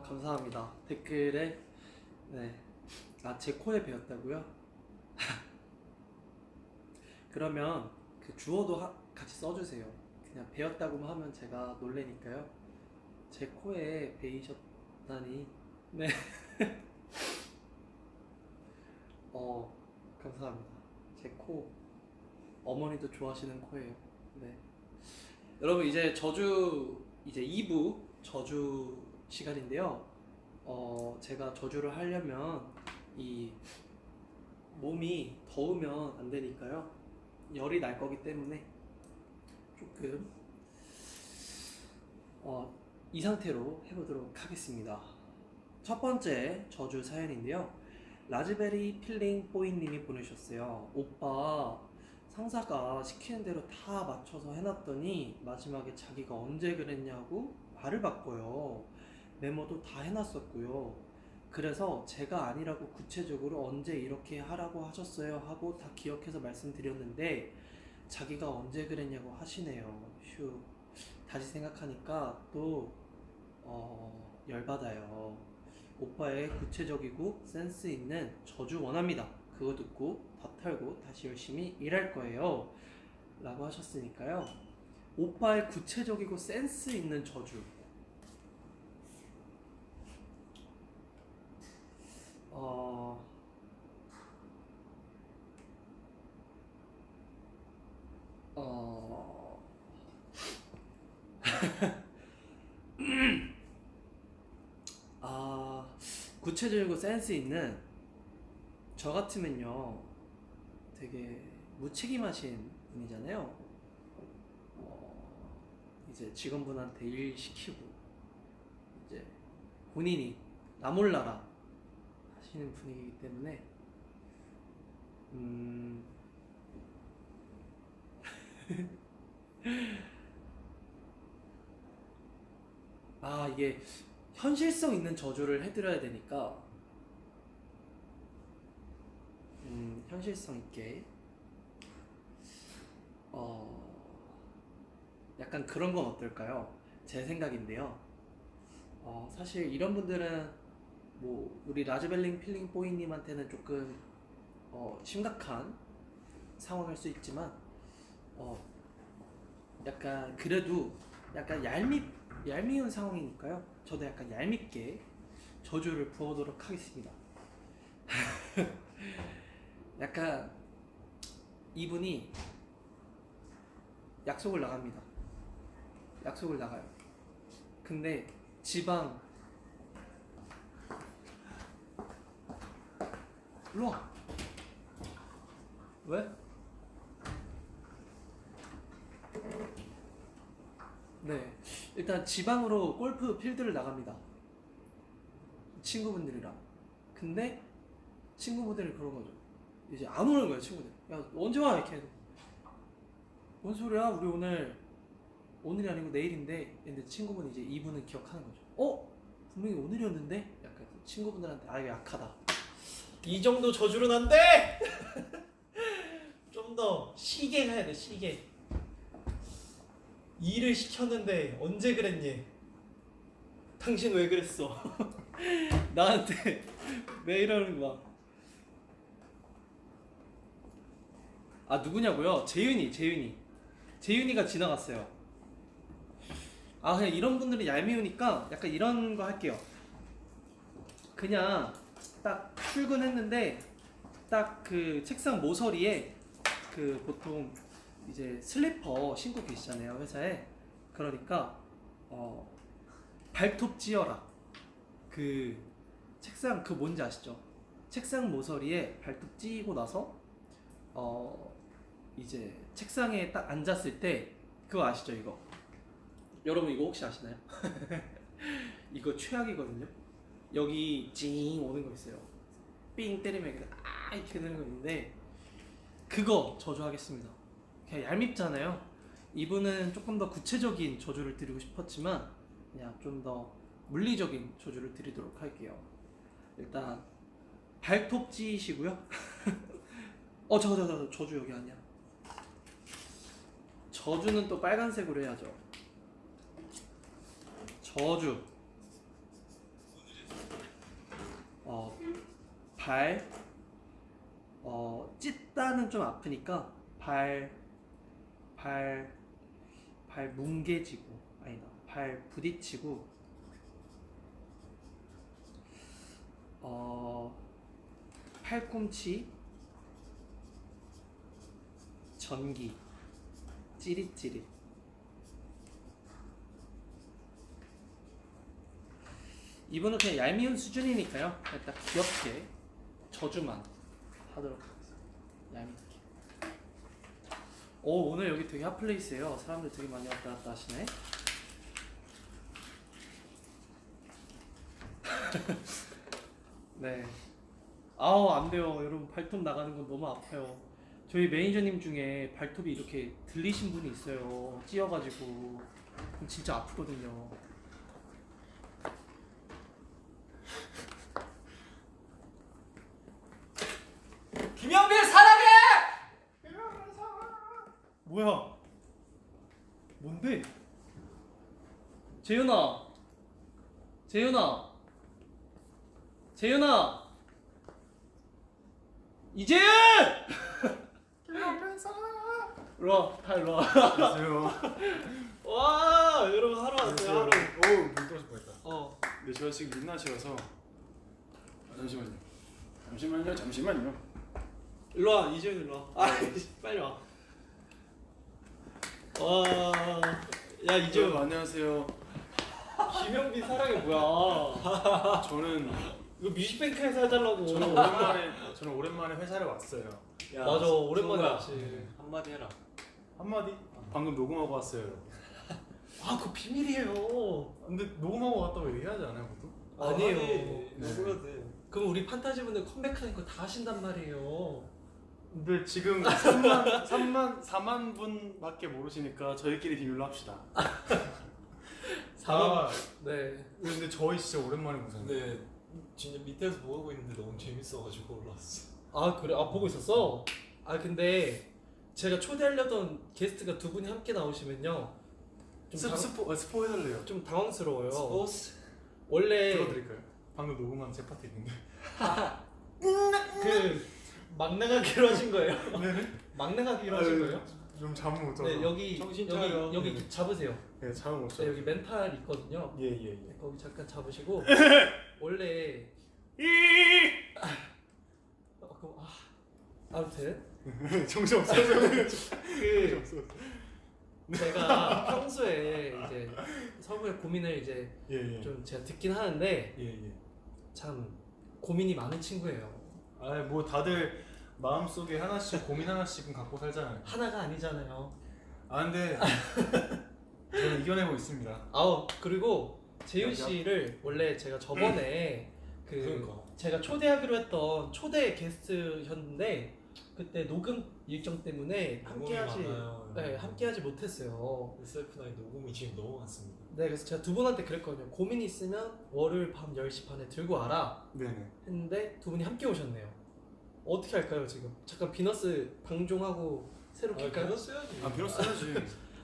감사합니다. 댓글에 네. 제 코에 베었다고요? 그러면 그 주어도 같이 써주세요. 그냥 베었다고만 하면 제가 놀래니까요. 제 코에 베이셨다니. 네. 감사합니다. 제 코 어머니도 좋아하시는 코예요. 네. 여러분 이제 저주 이제 2부 저주 시간인데요. 제가 저주를 하려면 이 몸이 더우면 안 되니까요. 열이 날 거기 때문에 조금 이 상태로 해보도록 하겠습니다. 첫 번째 저주 사연인데요. 라즈베리 필링 뽀이님이 보내셨어요. 오빠 상사가 시키는 대로 다 맞춰서 해놨더니 마지막에 자기가 언제 그랬냐고 말을 바꿔요. 메모도 다 해놨었고요. 그래서 제가 아니라고 구체적으로 언제 이렇게 하라고 하셨어요 하고 다 기억해서 말씀드렸는데 자기가 언제 그랬냐고 하시네요. 휴. 다시 생각하니까 또 열받아요. 오빠의 구체적이고 센스 있는 저주 원합니다. 그거 듣고 다 털고 다시 열심히 일할 거예요. 라고 하셨으니까요. 오빠의 구체적이고 센스 있는 저주. 구체적이고 센스 있는 저 같으면요 되게 무책임하신 분이잖아요. 이제 직원분한테 일 시키고 이제 본인이 나 몰라라 하시는 분이기 때문에 이게 현실성 있는 저주를 해드려야 되니까 현실성 있게 약간 그런 건 어떨까요? 제 생각인데요. 사실 이런 분들은 뭐 우리 라즈벨링 필링 보이님한테는 조금 심각한 상황일 수 있지만 약간 그래도 약간 얄미운 상황이니까요. 저도 약간 얄밉게 저주를 부어보도록 하겠습니다. 약간 이분이 약속을 나갑니다. 약속을 나가요. 근데 지방 일로와. 왜? 네, 일단 지방으로 골프 필드를 나갑니다. 친구분들이랑. 근데 친구분들이 그런 거죠. 이제 안 오는 거예요, 친구들. 야, 언제 와? 이렇게 해도. 뭔 소리야? 우리 오늘이 아니고 내일인데. 근데 친구분이 이제 이분은 기억하는 거죠. 분명히 오늘이었는데? 약간 친구분들한테 이거 약하다. 이 정도 저주는 안 돼! 좀 더 시게 해야 돼, 시게. 일을 시켰는데 언제 그랬니? 당신 왜 그랬어? 나한테 왜 이러는 거야? 아 누구냐고요? 재윤이가 지나갔어요. 아 그냥 이런 분들은 얄미우니까 약간 이런 거 할게요. 그냥 딱 출근했는데 딱 그 책상 모서리에 그 보통 이제 슬리퍼 신고 계시잖아요 회사에. 그러니까 발톱 찧어라. 그 책상 그 뭔지 아시죠? 책상 모서리에 발톱 찧고 나서 이제 책상에 딱 앉았을 때 그거 아시죠 이거? 여러분 이거 혹시 아시나요? 이거 최악이거든요. 여기 찡 오는 거 있어요. 삥 때리면 이렇게 이렇게 되는 거 있는데 그거 저주하겠습니다. 그냥 얄밉잖아요. 이분은 조금 더 구체적인 저주를 드리고 싶었지만 그냥 좀 더 물리적인 저주를 드리도록 할게요. 일단 발톱 찌시고요. 저 저주 여기 아니야. 저주는 또 빨간색으로 해야죠. 저주. 발. 찢다는 좀 아프니까 발 뭉개지고 아니다. 발 부딪히고 팔꿈치 전기 찌릿찌릿. 이분은 그냥 얄미운 수준이니까요. 일단 귀엽게 저주만 하도록 하겠습니다. 얄밉게. 오늘 여기 되게 핫플레이스예요. 사람들 되게 많이 왔다 갔다 하시네. 네. 안 돼요. 여러분 발톱 나가는 건 너무 아파요. 저희 매니저님 중에 발톱이 이렇게 들리신 분이 있어요. 찧어가지고. 그럼 진짜 아프거든요. 김영빈 사랑해! 뭐야? 뭔데? 재윤아! 이재윤! 김영빈 사랑해! 일로와, 다 일로와. 안녕하세요. 와, 여러분 하루 왔어요. 하루. 어우, 물 떨어질 뻔했다. 네, 제가 지금 민낯이라서 잠시만요. 일로와, 이재윤 일로와. 빨리 와. 야 이재윤. 여러분 안녕하세요. 김영빈 사랑해 뭐야? 저는 이거 뮤직뱅크에서 해달라고. 저는 오랜만에 회사를 왔어요. 야, 맞아, 오랜만에 정우야. 왔지. 한마디 해라. 한마디? 방금 녹음하고 왔어요. 그거 비밀이에요. 근데 녹음하고 왔다고 얘기하지 않아요, 보통? 아니에요. 녹음해도 돼. 그럼 우리 판타지 분들 컴백하는 거 다 하신단 말이에요. 근데 지금 4만 분밖에 모르시니까 저희끼리 비밀로 합시다. 4만. 네. 근데 저희 진짜 오랜만에 보잖아요. 근데 진짜 밑에서 보고 있는데 너무 재밌어가지고 올라왔어. 그래? 보고 있었어? 근데 제가 초대하려던 게스트가 두 분이 함께 나오시면요 스포 해달래요. 좀 당황스러워요. 스포츠? 원래 들어드릴까요? 방금 녹음한 제 파트 있는데. 막 나가기로 하신 거예요? 네네. 막 나가기로 하신 거예요? 좀 잠을 못 자서. 네, 여기 정신 차려. 여기 잡으세요. 네, 잠을 못 네, 자서. 여기 멘탈 있거든요. 예. 거기 잠깐 잡으시고 원래 그럼 아무튼 정신 없어서. 제가 평소에 이제 서구의 고민을 이제 예. 좀 제가 듣긴 하는데 예. 참 고민이 많은 친구예요. 뭐 다들 마음속에 하나씩 고민 하나씩은 갖고 살잖아요. 하나가 아니잖아요. 근데 저는 이겨내고 있습니다. 그리고 재윤 씨를 원래 제가 저번에 그러니까. 제가 초대하기로 했던 초대 게스트였는데 그때 녹음 일정 때문에 함께하지 많아요. 네, 함께하지 못했어요. SF9 녹음이 지금 너무 많습니다. 네, 그래서 제가 두 분한테 그랬거든요. 고민이 있으면 월요일 밤 10시 반에 들고 와라 네네. 했는데 두 분이 함께 오셨네요. 어떻게 할까요 지금? 잠깐 비너스 방종하고 새로 킬까요? 비너스야지. 아 비너스 해야지.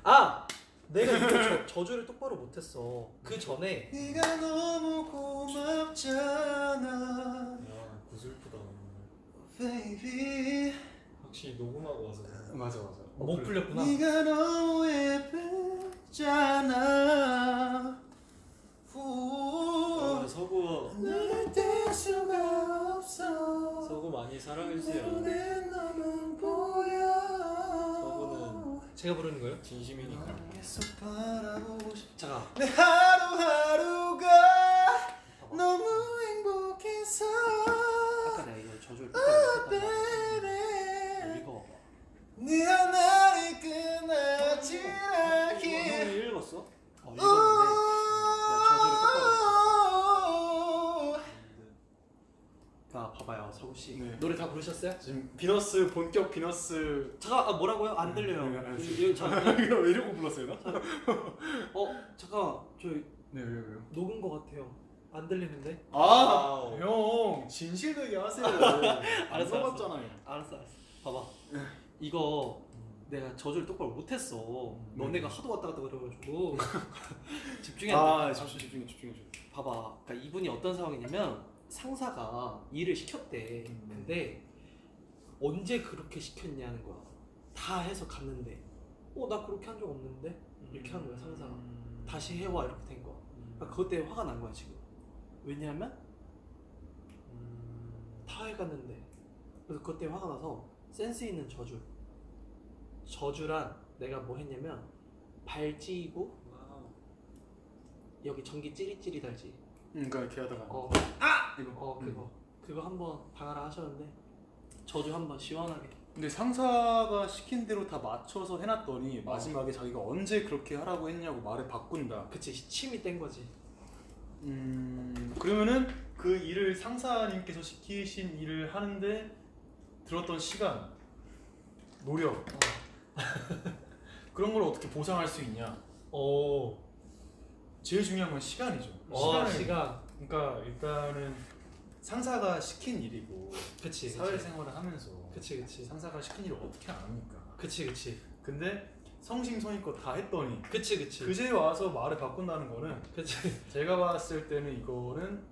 아! 내가 이거 저주를 똑바로 못했어. 그 전에 네가 너무 고맙잖아, 야 구슬프다 오늘. baby. 확실히 녹음하고 와서 그래. 맞아. 못 풀렸구나. 네가 너무 예쁘잖아. 아, 서구 뗄 수가 없어. 서구 많이 사랑해주세요. 눈에 너만 보여. 서구는 제가 부르는 거예요? 진심이니까. 계속 바라보고 싶. 잠깐. 내 하루하루가 너무 행복해서. 아까 내가 이거 저주를 똑바로 못했단 말이야. baby. 이거 네 하나를 끝나지 않게. 형이 읽었어? 읽었는데 내가 저주를 똑바로 못했어. 자 봐봐요 서구 씨. 네. 노래 다 부르셨어요? 지금 비너스 본격 비너스. 잠깐 뭐라고요? 안 들려요. 네, 알았어요. 여기 잠깐. 이거 왜 이러고 불렀어요, 나? 잠깐 저 네, 왜요? 녹은 거 같아요. 안 들리는데? 아, 형 진실도 얘기하세요. 안 알았어. 써봤잖아요. 알았어. 봐봐. 이거 내가 저주를 똑바로 못했어. 너네가 하도 왔다 갔다 그래가지고 집중이 안 돼. 집중해. 봐봐. 그러니까 이분이 어떤 상황이냐면 상사가 일을 시켰대. 근데 언제 그렇게 시켰냐는 거야. 다 해서 갔는데 나 그렇게 한 적 없는데? 이렇게 하는 거야 상사가. 다시 해와 이렇게 된 거야. 그러니까 그것 때문에 화가 난 거야 지금. 왜냐하면 다 해갔는데. 그래서 그것 때문에 화가 나서 센스 있는 저주란 내가 뭐 했냐면 발찌고 여기 전기 찌릿찌릿 달지. 그러니까 이렇게 하다가 이거. 그거 한번 당하라 하셨는데 저주 한번 시원하게. 근데 상사가 시킨 대로 다 맞춰서 해놨더니 마지막에 자기가 언제 그렇게 하라고 했냐고 말을 바꾼다. 그치 침이 뗀 거지. 그러면은 그 일을 상사님께서 시키신 일을 하는데 들었던 시간, 노력 그런 걸 어떻게 보상할 수 있냐? 제일 중요한 건 시간이죠. 시간. 그러니까 일단은 상사가 시킨 일이고 그치. 사회생활을 하면서 그치. 상사가 시킨 일을 어떻게 안 합니까? 그치. 근데 성심성의껏 다 했더니 그치. 그제 와서 말을 바꾼다는 거는 그치. 제가 봤을 때는 이거는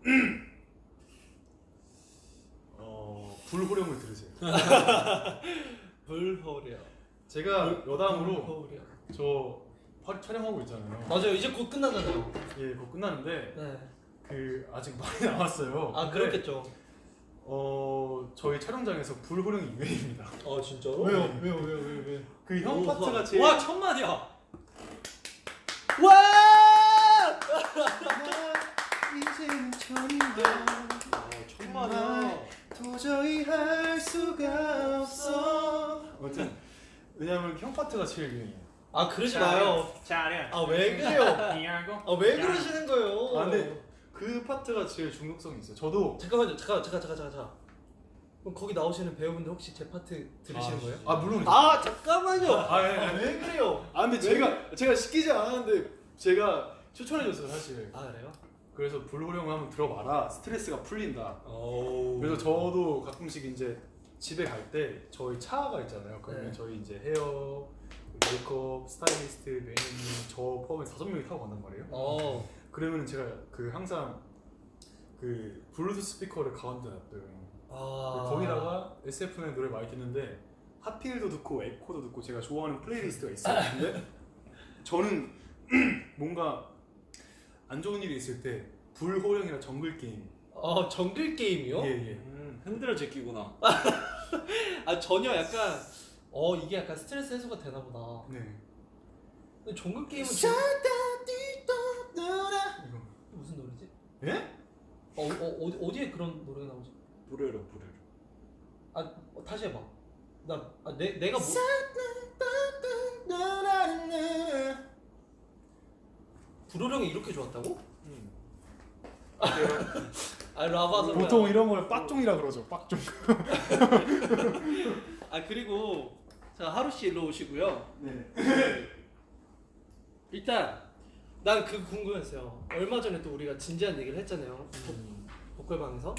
불호령을 들으세요. 불호령. 제가 여담으로 불호령. 저 촬영하고 있잖아요. 맞아요. 이제 곧 끝나잖아요. 예, 그거 끝났는데 네. 그 아직 많이 남았어요. 아 근데 그렇겠죠. 저희 촬영장에서 불호령이 유행입니다. 아 진짜로? 왜요? 왜? 그 형 파트가 제일 와 천만이야. 와! 이제는 천인가 아 천만이야. 도저히 할 수가 없어. 아무튼 왜냐면 형 파트가 제일 유행이에요. 아 그러지 마요. 잘해. 아 왜 그래요? 이하고. 아 왜 그러시는 거예요? 아 근데 그 파트가 제일 중독성이 있어요. 저도 잠깐만요. 잠깐. 그럼 거기 나오시는 배우분들 혹시 제 파트 들으시는 거예요? 물론. 잠깐만요. 왜 그래요? 근데 제가 시키지 않았는데 제가 추천해줬어요 사실. 아 그래요? 그래서 불호령을 한번 들어봐라. 스트레스가 풀린다. 오. 그래서 저도 가끔씩 이제 집에 갈 때 저희 차가 있잖아요. 그러면 네. 저희 이제 헤어, 메이크업, 스타일리스트, 매니저 저 포함해서 5명이 타고 간단 말이에요. 그러면 제가 그 항상 그 블루투스 스피커를 가운데 놨어요. 거기다가 SF는 노래 많이 듣는데 핫필도 듣고 에코도 듣고 제가 좋아하는 플레이리스트가 있어요. 근데 저는 뭔가 안 좋은 일이 있을 때 불호령이나 정글 게임. 정글 게임이요? 예. 흔들어 제끼구나. 전혀 약간 이게 약간 스트레스 해소가 되나 보다. 네. 근데 정글 게임은 이거. 무슨 노래지? 예? 어디에 그런 노래가 나오지? 부르르. 다시 해봐. 내가 뭐? 불호령이 이렇게 좋았다고? 라바 보통 이런 걸 빡종이라 그러죠. 빡종. 그리고 자 하루 씨 일로 오시고요. 네. 일단 난 그 궁금했어요. 얼마 전에 또 우리가 진지한 얘기를 했잖아요. 보컬방에서.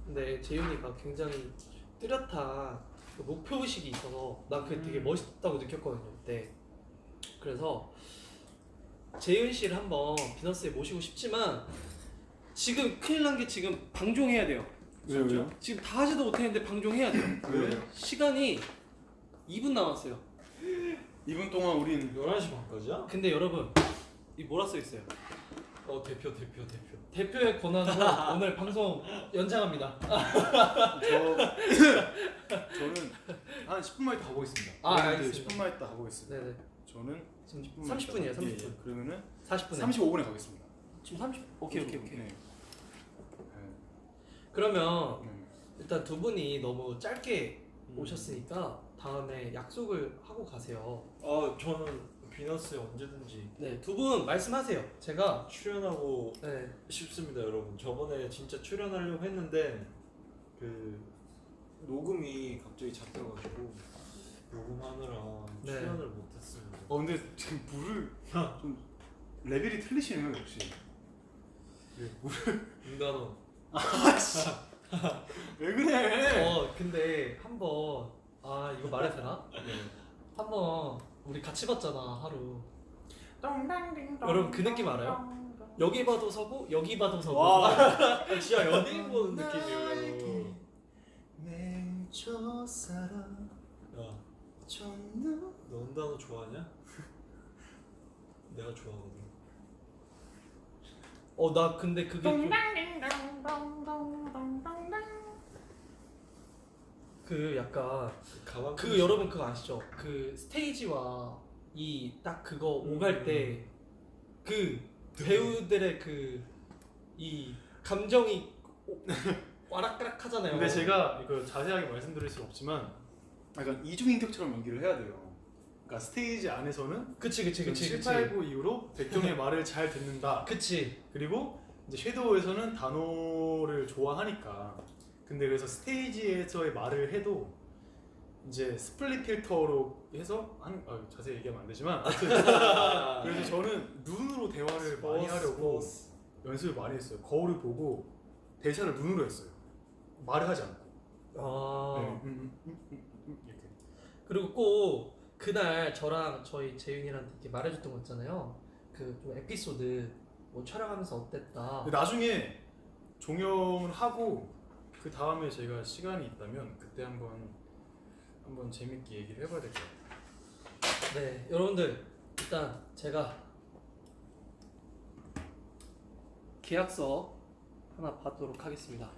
근데 재윤이가 굉장히 뚜렷한 그 목표 의식이 있어서 난 그게 되게 멋있다고 느꼈거든요 그때. 그래서 재윤 씨를 한번 비너스에 모시고 싶지만 지금 큰일 난 게 지금 방종해야 돼요. 왜요? 지금 다 하지도 못했는데 방종해야 돼요. 왜요? 시간이 2분 남았어요. 2분 동안 우린 11시 반까지야? 근데 여러분 이 뭐라 써 있어요? 대표. 대표의 권한으로 오늘 방송 연장합니다. 저는 한 10분 만에 다 가보겠습니다. 아, 여러분들 알겠습니다. 10분 만에 다 가보겠습니다. 네네. 저는 지금 10분 30분이에요. 30분. 그러면은 40분에. 35분에 가겠습니다. 지금 30. 오케이. 네. 그러면 네. 일단 두 분이 너무 짧게 오셨으니까 다음에 약속을 하고 가세요. 저는 비너스에 언제든지 네, 두 분 말씀하세요. 제가 출연하고 네. 싶습니다, 여러분. 저번에 진짜 출연하려고 했는데 그 녹음이 갑자기 잡혀가지고 녹음하느라 네. 출연을 못했습니다. 근데 지금 물을 좀 레벨이 틀리시네요 역시. 네, 인간어. 왜 그래? 근데 한번 이거 말해도 되나? 네. 한번 우리 같이 봤잖아 하루. 여러분 그 느낌 알아요? 여기 봐도 서고 여기 봐도 서고. 와, 진짜 연예인 보는 느낌이에요. 맹초 살아 야, 전부 너 은단어 좋아하냐? 내가 좋아하거든. 나 근데 그게 좀 그 약간 가방 그 여러분 그거 아시죠? 그 스테이지와 이 딱 그거 오갈 때 그 배우들의 그 이 감정이 와락가락 하잖아요. 근데 제가 이거 자세하게 말씀드릴 수는 없지만 약간 이중인격처럼 연기를 해야 돼요. 그러니까 스테이지 안에서는 그치 7, 8, 9 이후로 백경의 말을 잘 듣는다. 그치. 그리고 이제 섀도우에서는 단호를 좋아하니까. 근데 그래서 스테이지에서의 말을 해도 이제 스플릿 필터로 해서 자세히 얘기하면 안 되지만 아무튼 그래서 저는 눈으로 대화를 많이 하려고 연습을 많이 했어요. 거울을 보고 대사를 눈으로 했어요. 말을 하지 않고. 이렇게. 그리고 꼭 그날 저랑 저희 재윤이한테 이렇게 말해줬던 거 있잖아요. 그 좀 에피소드 뭐 촬영하면서 어땠다. 근데 나중에 종영을 하고 그 다음에 제가 시간이 있다면 그때 한번 재밌게 얘기를 해봐야 될 것 같아요. 네, 여러분들 일단 제가 계약서 하나 받도록 하겠습니다.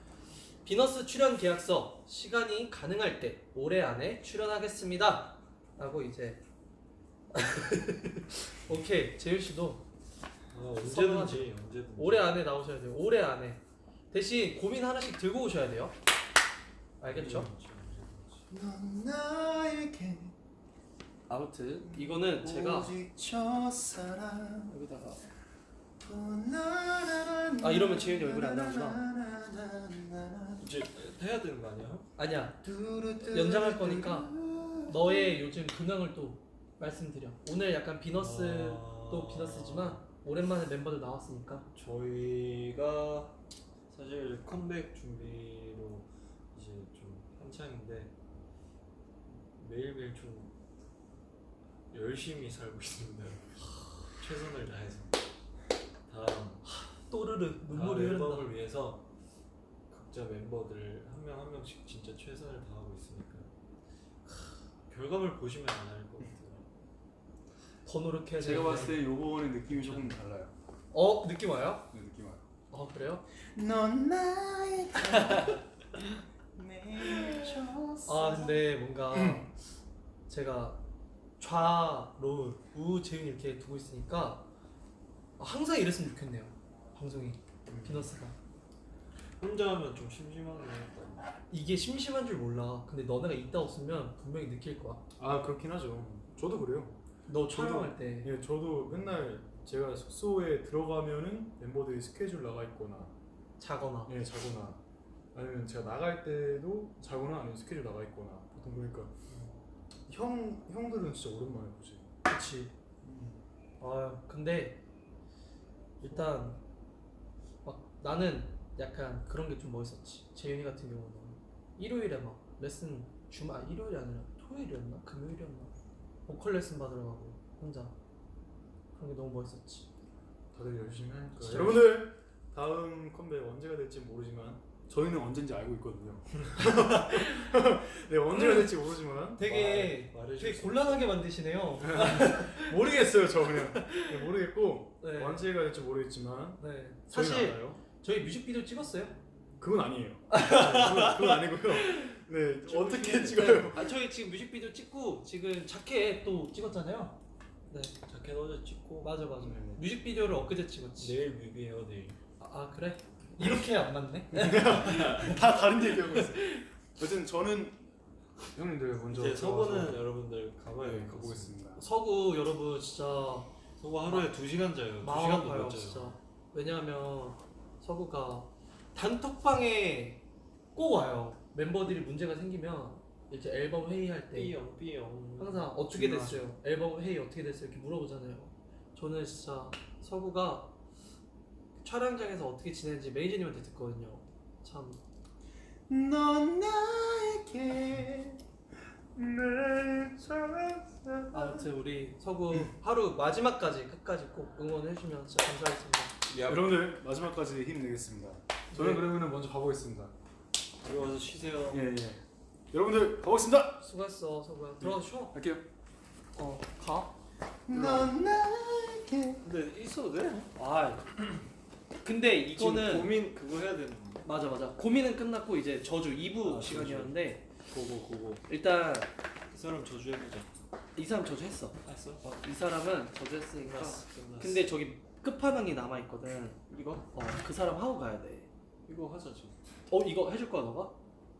비너스 출연 계약서 시간이 가능할 때 올해 안에 출연하겠습니다. 라고 이제 오케이 재윤 씨도 언제든지 올해 안에 나오셔야 돼요. 올해 안에 대신 고민 하나씩 들고 오셔야 돼요. 알겠죠? 넌 나에게 아무튼 이거는 제가 오직 첫사랑 여기다가 아 이러면 재윤이 얼굴이 안 나오구나. 이제 해야 되는 거 아니야? 아니야 연장할 거니까 너의 요즘 근황을 또 말씀드려. 오늘 약간 비너스도 비너스지만 오랜만에 멤버들 나왔으니까. 저희가 사실 컴백 준비로 이제 좀 한창인데 매일매일 좀 열심히 살고 있습니다. 최선을 다해서 다음 또르르 다음 눈물이 흐른다. 앨범을 위해서 각자 멤버들 한 명 한 명씩 진짜 최선을 다하고 있으니까 결과물 보시면 알 것 같아요. 더 노력해야 돼. 제가 봤을 때 요번에 느낌이 조금 달라요. 느낌 와요? 네, 느낌 와요. 그래요? 넌 나에게 근데 뭔가 제가 좌로 우 재윤 이렇게 두고 있으니까 항상 이랬으면 좋겠네요. 방송이 비너스가 혼자 하면 좀 심심하긴 해. 이게 심심한 줄 몰라. 근데 너네가 있다 없으면 분명히 느낄 거야. 그렇긴 하죠. 저도 그래요. 너 촬영할 때 예, 저도 맨날 제가 숙소에 들어가면은 멤버들이 스케줄 나가 있거나 자거나 자거나 아니면 제가 나갈 때도 자거나 아니면 스케줄 나가 있거나 그러니까 형들은 진짜 오랜만에 보지. 그치. 아 근데 일단 막 나는 약간 그런 게 좀 멋있었지. 재윤이 같은 경우는 일요일에 막 레슨 일요일이 아니라 토요일이었나 금요일이었나 보컬 레슨 받으러 가고 혼자 그런 게 너무 멋있었지. 다들 열심히 하니까. 진짜 여러분들 다음 컴백 언제가 될지 모르지만 저희는 언젠지 알고 있거든요. 네, 언제가 될지 모르지만 되게 말해줄 수 곤란하게 만드시네요. 모르겠어요. 저 그냥 네, 모르겠고 네. 언제가 될지 모르겠지만 네. 저희는 사실 알아요. 저희 뮤직비디오 찍었어요. 그건 아니에요. 그건 아니고요. 네, 어떻게 찍어요? 아 저희 지금 뮤직비디오 찍고 지금 자켓 또 찍었잖아요. 네. 자켓 어제 찍고 맞아. 네네. 뮤직비디오를 엊그제 찍었지. 내일 뮤비에요 내일. 아 그래? 이렇게 안 맞네? 다 다른 얘기하고 있어요. 어쨌든 저는 형님들 먼저 이제 서구는 들어가서 여러분들 가봐야 네, 될 것 같습니다. 가보겠습니다. 서구 여러분 진짜 서구 하루에 2시간 자요. 마음 2시간도 아파요 못 자요. 진짜. 왜냐하면 서구가 단톡방에 꼭 와요. 멤버들이 문제가 생기면 이제 앨범 회의할 때 삐용. 항상 어떻게 중요하죠. 됐어요? 앨범 회의 어떻게 됐어요? 이렇게 물어보잖아요. 저는 진짜 서구가 촬영장에서 어떻게 지내는지 매니저님한테 듣거든요. 참 넌 나에게 늘 잘했어. 아무튼 우리 서구 하루 마지막까지 끝까지 꼭 응원해주면 진짜 감사하겠습니다. 여러분들 마지막까지 힘내겠습니다. 저는 네. 그러면 먼저 가보겠습니다. 들어와서 쉬세요. 예. 여러분들 가보겠습니다. 수고했어 서구야. 들어가서 쉬어. 갈게요. 가. 넌 나에게. 근데 있어도 돼? 아 근데 지금 이거는 고민 그거 해야 되는. 맞아 고민은 끝났고 이제 저주 2부 아, 시간이었는데 고고. 일단 그 사람 저주 해보자. 이 사람 저주했어. 했어? 이 사람은 저주했으니까. 끝났어. 근데 저기 끝판왕이 남아 있거든. 이거? 그 사람 하고 가야 돼. 이거 하자 지금. 이거 해줄 거야 너가?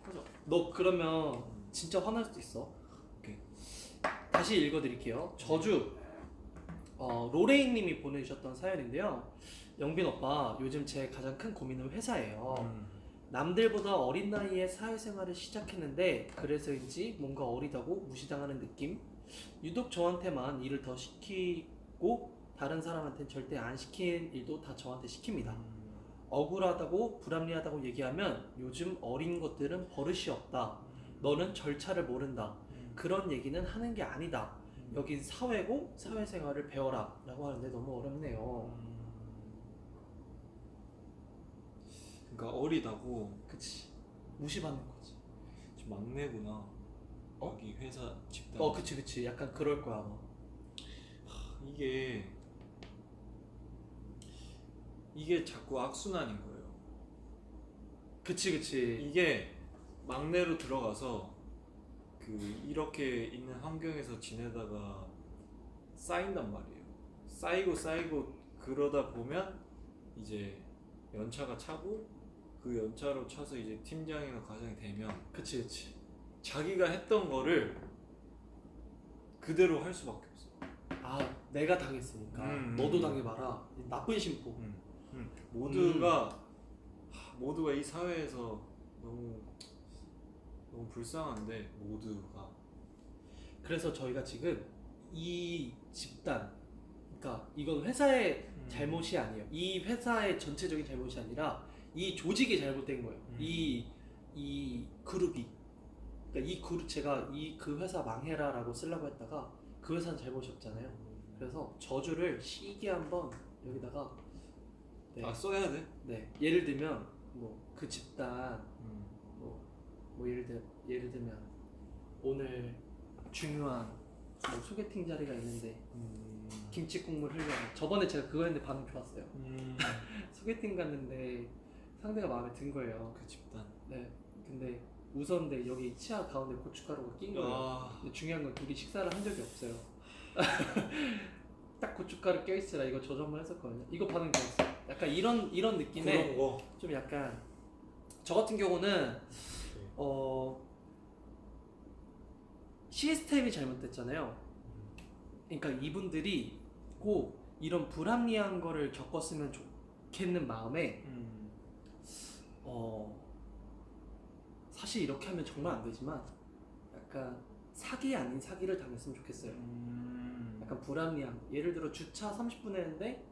하자. 너 그러면 진짜 화날 수도 있어. 오케이. 다시 읽어드릴게요. 저주 로레인님이 보내주셨던 사연인데요. 영빈 오빠, 요즘 제 가장 큰 고민은 회사예요. 남들보다 어린 나이에 사회생활을 시작했는데 그래서인지 뭔가 어리다고 무시당하는 느낌? 유독 저한테만 일을 더 시키고 다른 사람한테는 절대 안 시킨 일도 다 저한테 시킵니다. 억울하다고 불합리하다고 얘기하면 요즘 어린 것들은 버릇이 없다. 너는 절차를 모른다. 그런 얘기는 하는 게 아니다. 여긴 사회고 사회생활을 배워라 라고 하는데 너무 어렵네요. 그러니까 어리다고. 그치, 무시받는 거지. 지금 막내구나. 어? 여기 회사 집단. 그치 약간 그럴 거야 아마. 이게 자꾸 악순환인 거예요. 그치 이게 막내로 들어가서 이렇게 있는 환경에서 지내다가 쌓인단 말이에요. 쌓이고 그러다 보면 이제 연차가 차고 그 연차로 차서 이제 팀장이나 과장이 되면 그치 자기가 했던 거를 그대로 할 수밖에 없어. 아 내가 당했으니까 너도 당해봐라. 나쁜 심보. 모두가 이 사회에서 너무 불쌍한데 모두가. 그래서 저희가 지금 이 집단, 그러니까 이건 회사의 잘못이 아니에요. 이 회사의 전체적인 잘못이 아니라 이 조직이 잘못된 거예요. 이 그룹이. 그러니까 이 그룹 제가 그 회사 망해라라고 쓰려고 했다가 그 회사는 잘못이 없잖아요. 그래서 저주를 시게 한번 여기다가 써야 돼? 네. 예를 들면 뭐 그 집단 뭐 예를 들면 오늘 중요한 뭐 소개팅 자리가 있는데 김치 국물 흘려. 저번에 제가 그거 했는데 반응 좋았어요. 소개팅 갔는데 상대가 마음에 든 거예요. 그 집단. 네. 근데 웃었는데 여기 치아 가운데 고춧가루가 낀 거예요. 근데 중요한 건 둘이 식사를 한 적이 없어요. 딱 고춧가루 껴있으라 이거 저도 한번 했었거든요. 이거 반응 좋았어요. 약간 이런 느낌의 그런 거. 좀 약간 저 같은 경우는 시스템이 잘못됐잖아요. 그러니까 이분들이 꼭 이런 불합리한 거를 겪었으면 좋겠는 마음에 사실 이렇게 하면 정말 안 되지만 약간 사기 아닌 사기를 당했으면 좋겠어요. 약간 불합리한. 예를 들어 주차 30분 했는데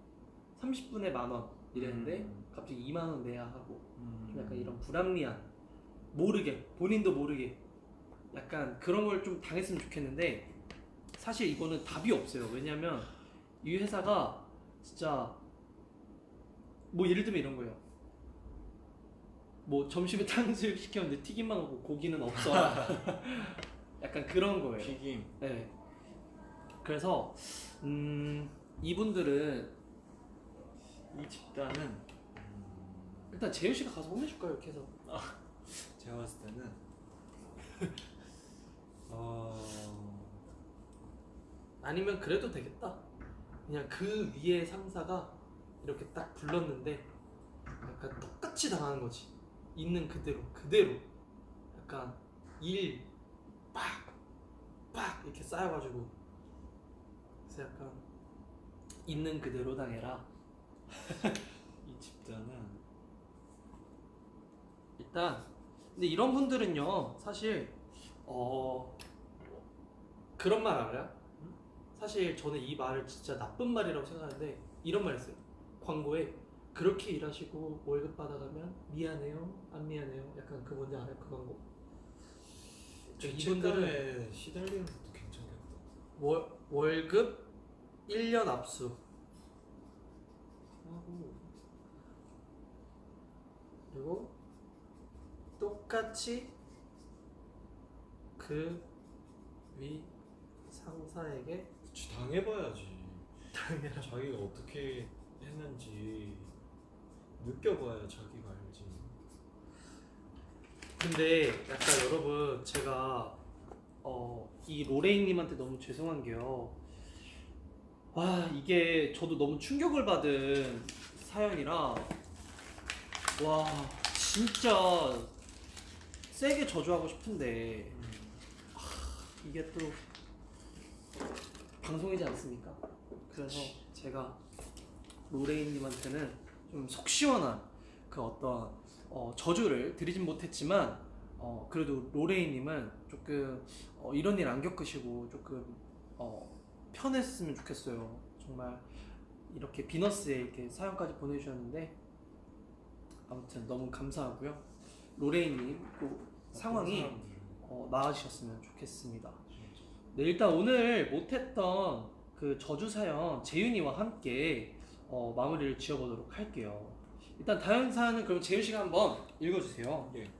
30분에 10,000원 이랬는데 갑자기 20,000원 내야 하고 좀 약간 이런 불합리한, 모르게, 본인도 모르게 약간 그런 걸 좀 당했으면 좋겠는데 사실 이거는 답이 없어요. 왜냐면 이 회사가 진짜 뭐 예를 들면 이런 거예요. 뭐 점심에 탕수육 시켰는데 튀김만 하고 고기는 없어. 약간 그런 거예요. 튀김. 네. 그래서 이분들은 이 집단은 일단 재윤 씨가 가서 혼내줄까요? 이렇게 해서. 제가 봤을 때는 아니면 그래도 되겠다. 그냥 그 위에 상사가 이렇게 딱 불렀는데 약간 똑같이 당하는 거지. 있는 그대로 약간 일 빡 이렇게 쌓여가지고 그래서 약간 있는 그대로 당해라. 이 집단은 일단 근데 이런 분들은요 사실 그런 말 알아요? 사실 저는 이 말을 진짜 나쁜 말이라고 생각하는데 이런 말 있어요. 광고에 그렇게 일하시고 월급 받아가면 미안해요 안 미안해요 약간 그 뭔지 알아요? 그 광고. 이분들은 죄책감에 시달리는 것도 괜찮겠다. 월급 1년 압수 하고 그리고 똑같이 그 위 상사에게 그치, 당해봐야지. 당해라. 자기가 어떻게 했는지 느껴봐야 자기가 알지. 근데 약간 여러분 제가 이 로레인님한테 너무 죄송한 게요. 와 이게 저도 너무 충격을 받은 사연이라 와 진짜 세게 저주하고 싶은데 이게 또 방송이지 않습니까? 그래서 제가 로레인님한테는 좀 속 시원한 그 어떤 저주를 드리진 못했지만 그래도 로레인님은 조금 이런 일 안 겪으시고 조금 편했으면 좋겠어요. 정말 이렇게 비너스에 이렇게 사연까지 보내주셨는데 아무튼 너무 감사하고요. 로레인님 또 상황이 나아지셨으면 좋겠습니다. 네, 일단 오늘 못했던 그 저주 사연 재윤이와 함께 마무리를 지어보도록 할게요. 일단 다음 사연은 그럼 재윤 씨가 한번 읽어주세요. 예.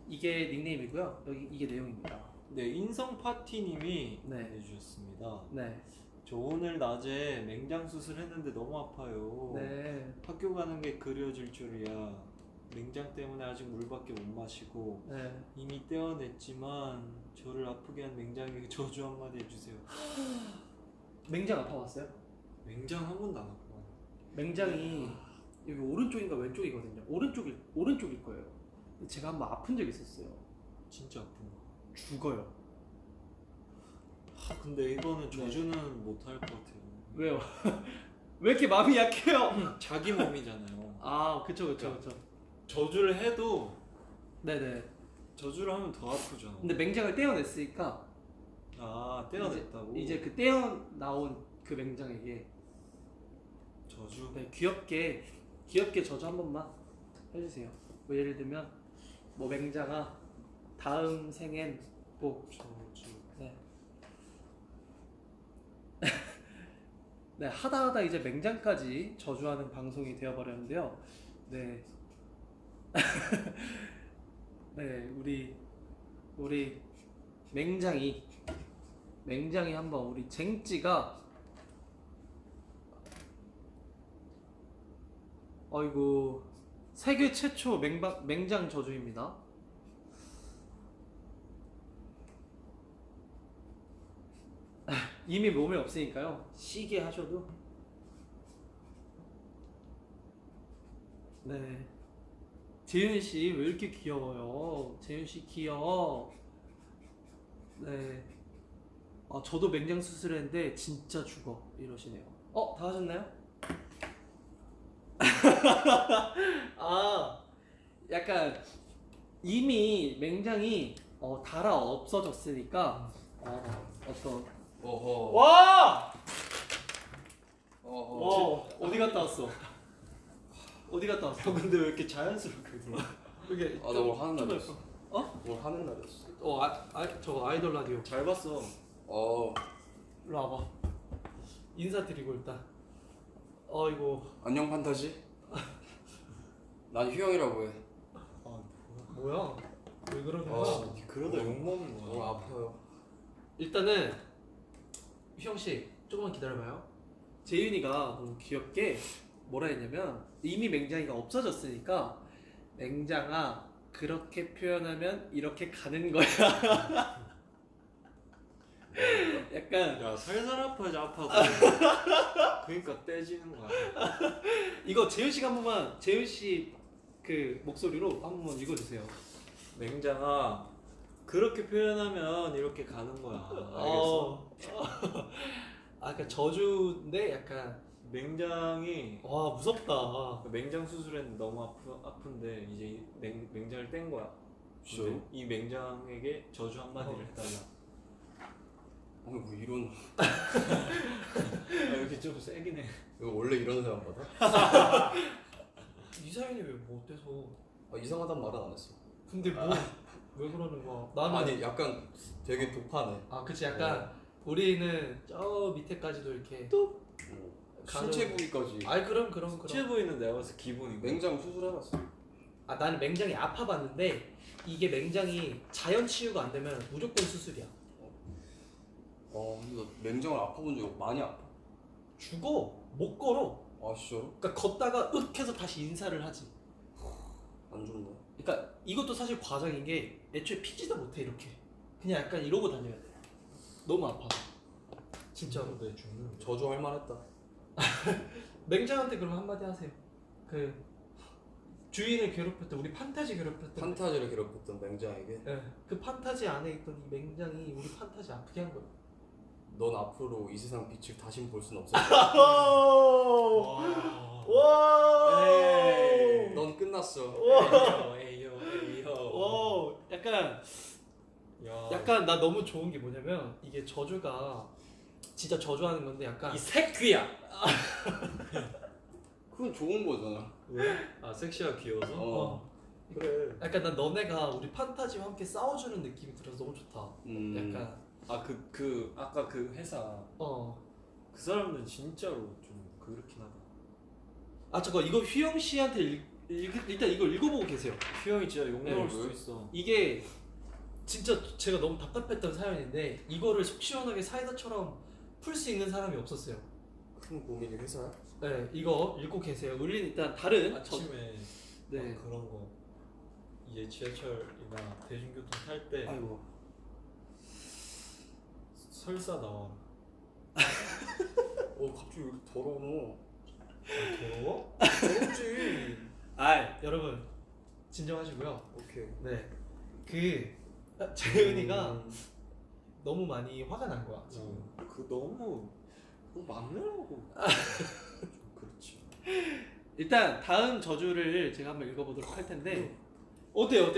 이게 닉네임이고요. 여기 이게 내용입니다. 네, 인성파티님이 네. 내주셨습니다. 네. 저 오늘 낮에 맹장 수술했는데 너무 아파요. 네. 학교 가는 게 그려질 줄이야. 맹장 때문에 아직 물밖에 못 마시고 네. 이미 떼어냈지만 저를 아프게 한 맹장에게 저주 한마디 해주세요. 맹장 아파봤어요? 맹장 한 번도 안 아파. 맹장이 여기 오른쪽인가 왼쪽이거든요. 오른쪽일 거예요. 근데 제가 한번 아픈 적 있었어요. 진짜 아픈 거. 죽어요. 근데 이거는 저주는 못 할 것 같아요. 왜요? 왜 이렇게 마음이 약해요? 자기 몸이잖아요. 아, 그쵸. 저주를 해도 네네. 저주를 하면 더 아프잖아. 근데 맹장을 떼어냈으니까 아, 떼어냈다고? 이제 그 떼어 나온 그 맹장에게 저주? 네, 귀엽게 저주 한 번만 해주세요. 뭐 예를 들면 뭐 맹장아 다음 생엔 꼭 저주. 네. 네, 하다 이제 맹장까지 저주하는 방송이 되어버렸는데요. 네. 네, 우리 맹장이 한번 우리 쟁찌가 어이구 세계 최초 맹장 저주입니다. 이미 몸에 없으니까요. 시게 하셔도 네. 재윤 씨 왜 이렇게 귀여워요? 재윤 씨 귀여워. 네. 아 저도 맹장 수술했는데 진짜 죽어 이러시네요. 다 하셨나요? 아 약간 이미 맹장이 달아 없어졌으니까 어떤 어허. 와! 어허. 어디 갔다 왔어? 어디 갔다 왔어? 형 근데 왜 이렇게 자연스럽게 들어? 이게 아, 나 오늘 하는 날이었어. 어? 오늘 하는 날이었어. 저거 아이돌 라디오. 잘 봤어. 일로 와봐. 인사드리고 일단. 이거 안녕 판타지. 난 휴영이라고 해. 아 뭐야? 왜 그러는 거야? 그러다 욕 먹는 오늘 거야. 아파요. 일단은 휘영 씨 조금만 기다려봐요. 재윤이가 너무 귀엽게 뭐라 했냐면 이미 맹장이가 없어졌으니까 맹장아 그렇게 표현하면 이렇게 가는 거야. 약간 야 살살 아파야지 아파도. 그러니까 떼지는 거야. 이거 재윤 씨가 한 번만 재윤 씨 그 목소리로 한 번만 읽어주세요. 맹장아 그렇게 표현하면 이렇게 가는 거야. 알겠어? 그러니까 저주인데 약간 맹장이 와 무섭다. 맹장 수술했는데 너무 아픈데 이제 맹장을 뗀 거야. 진짜? 근데 이 맹장에게 저주 한마디를 해달라. 오늘 뭐 이런. 이렇게 좀 세긴 해. 이거 원래 이런 사람 받아? 이사연이 왜 뭐 어때서? 이상하단 말은 안 했어. 근데 뭐 왜 그러는 거야? 나는 아니 약간 되게 독하네. 그치 약간 우리는 저 밑에까지도 이렇게 신체 부위까지. 그럼 수치 부위는 내가 봤을 때 기본이고. 맹장 수술해봤어. 나는 맹장이 아파봤는데 이게 맹장이 자연 치유가 안 되면 무조건 수술이야. 근데 너 맹장을 아파본 적 많이 아파? 죽어 못 걸어. 아 진짜로? 그러니까 걷다가 윽 해서 다시 인사를 하지. 안 좋네. 그러니까 이것도 사실 과정인 게 애초에 피지도 못해 이렇게. 그냥 약간 이러고 다녀야 돼. 너무 아파. 진짜로. 내 죽는 거. 저주 할 만했다. 맹장한테 그럼 한마디 하세요. 그 주인을 괴롭혔던 우리 판타지 괴롭혔던 판타지를 괴롭혔던 맹장에게 그 판타지 안에 있던 이 맹장이 우리 판타지 아프게 한 거야. 넌 앞으로 이 세상 빛을 다신 볼 순 없어. 와. 에이. 넌 끝났어. 에이요. 오, 약간 나 너무 좋은 게 뭐냐면 이게 저주가 진짜 저주하는 건데 약간 이 새끼야. 그건 좋은 거잖아. 왜? 섹시가 귀여워서? 그래. 약간 난 너네가 우리 판타지와 함께 싸워주는 느낌이 들어서 너무 좋다. 약간 아까 그 회사 그 사람들은 진짜로 좀 그렇긴 하다. 잠깐 이거 휘영 씨한테 일단 이걸 읽어보고 계세요. 휘영이 진짜 욕 나올 네, 수도 왜? 있어. 이게 진짜 제가 너무 답답했던 사연인데 이거를 속 시원하게 사이다처럼 풀 수 있는 사람이 없었어요. 큰 고민이 회사야? 네, 이거 읽고 계세요. 우리는 일단 다른 아침에 네. 그런 거 이제 지하철이나 대중교통 탈 때 아이고. 설사 나와. 갑자기 왜 이렇게 더러워? 더러워? 더럽지. 여러분 진정하시고요. 오케이. 네, 재은이가 너무 많이 화가 난 거야. 지금. 그 너무 그거 막내라고. 좀 그렇지. 일단 다음 저주를 제가 한번 읽어보도록 할 텐데 어때요?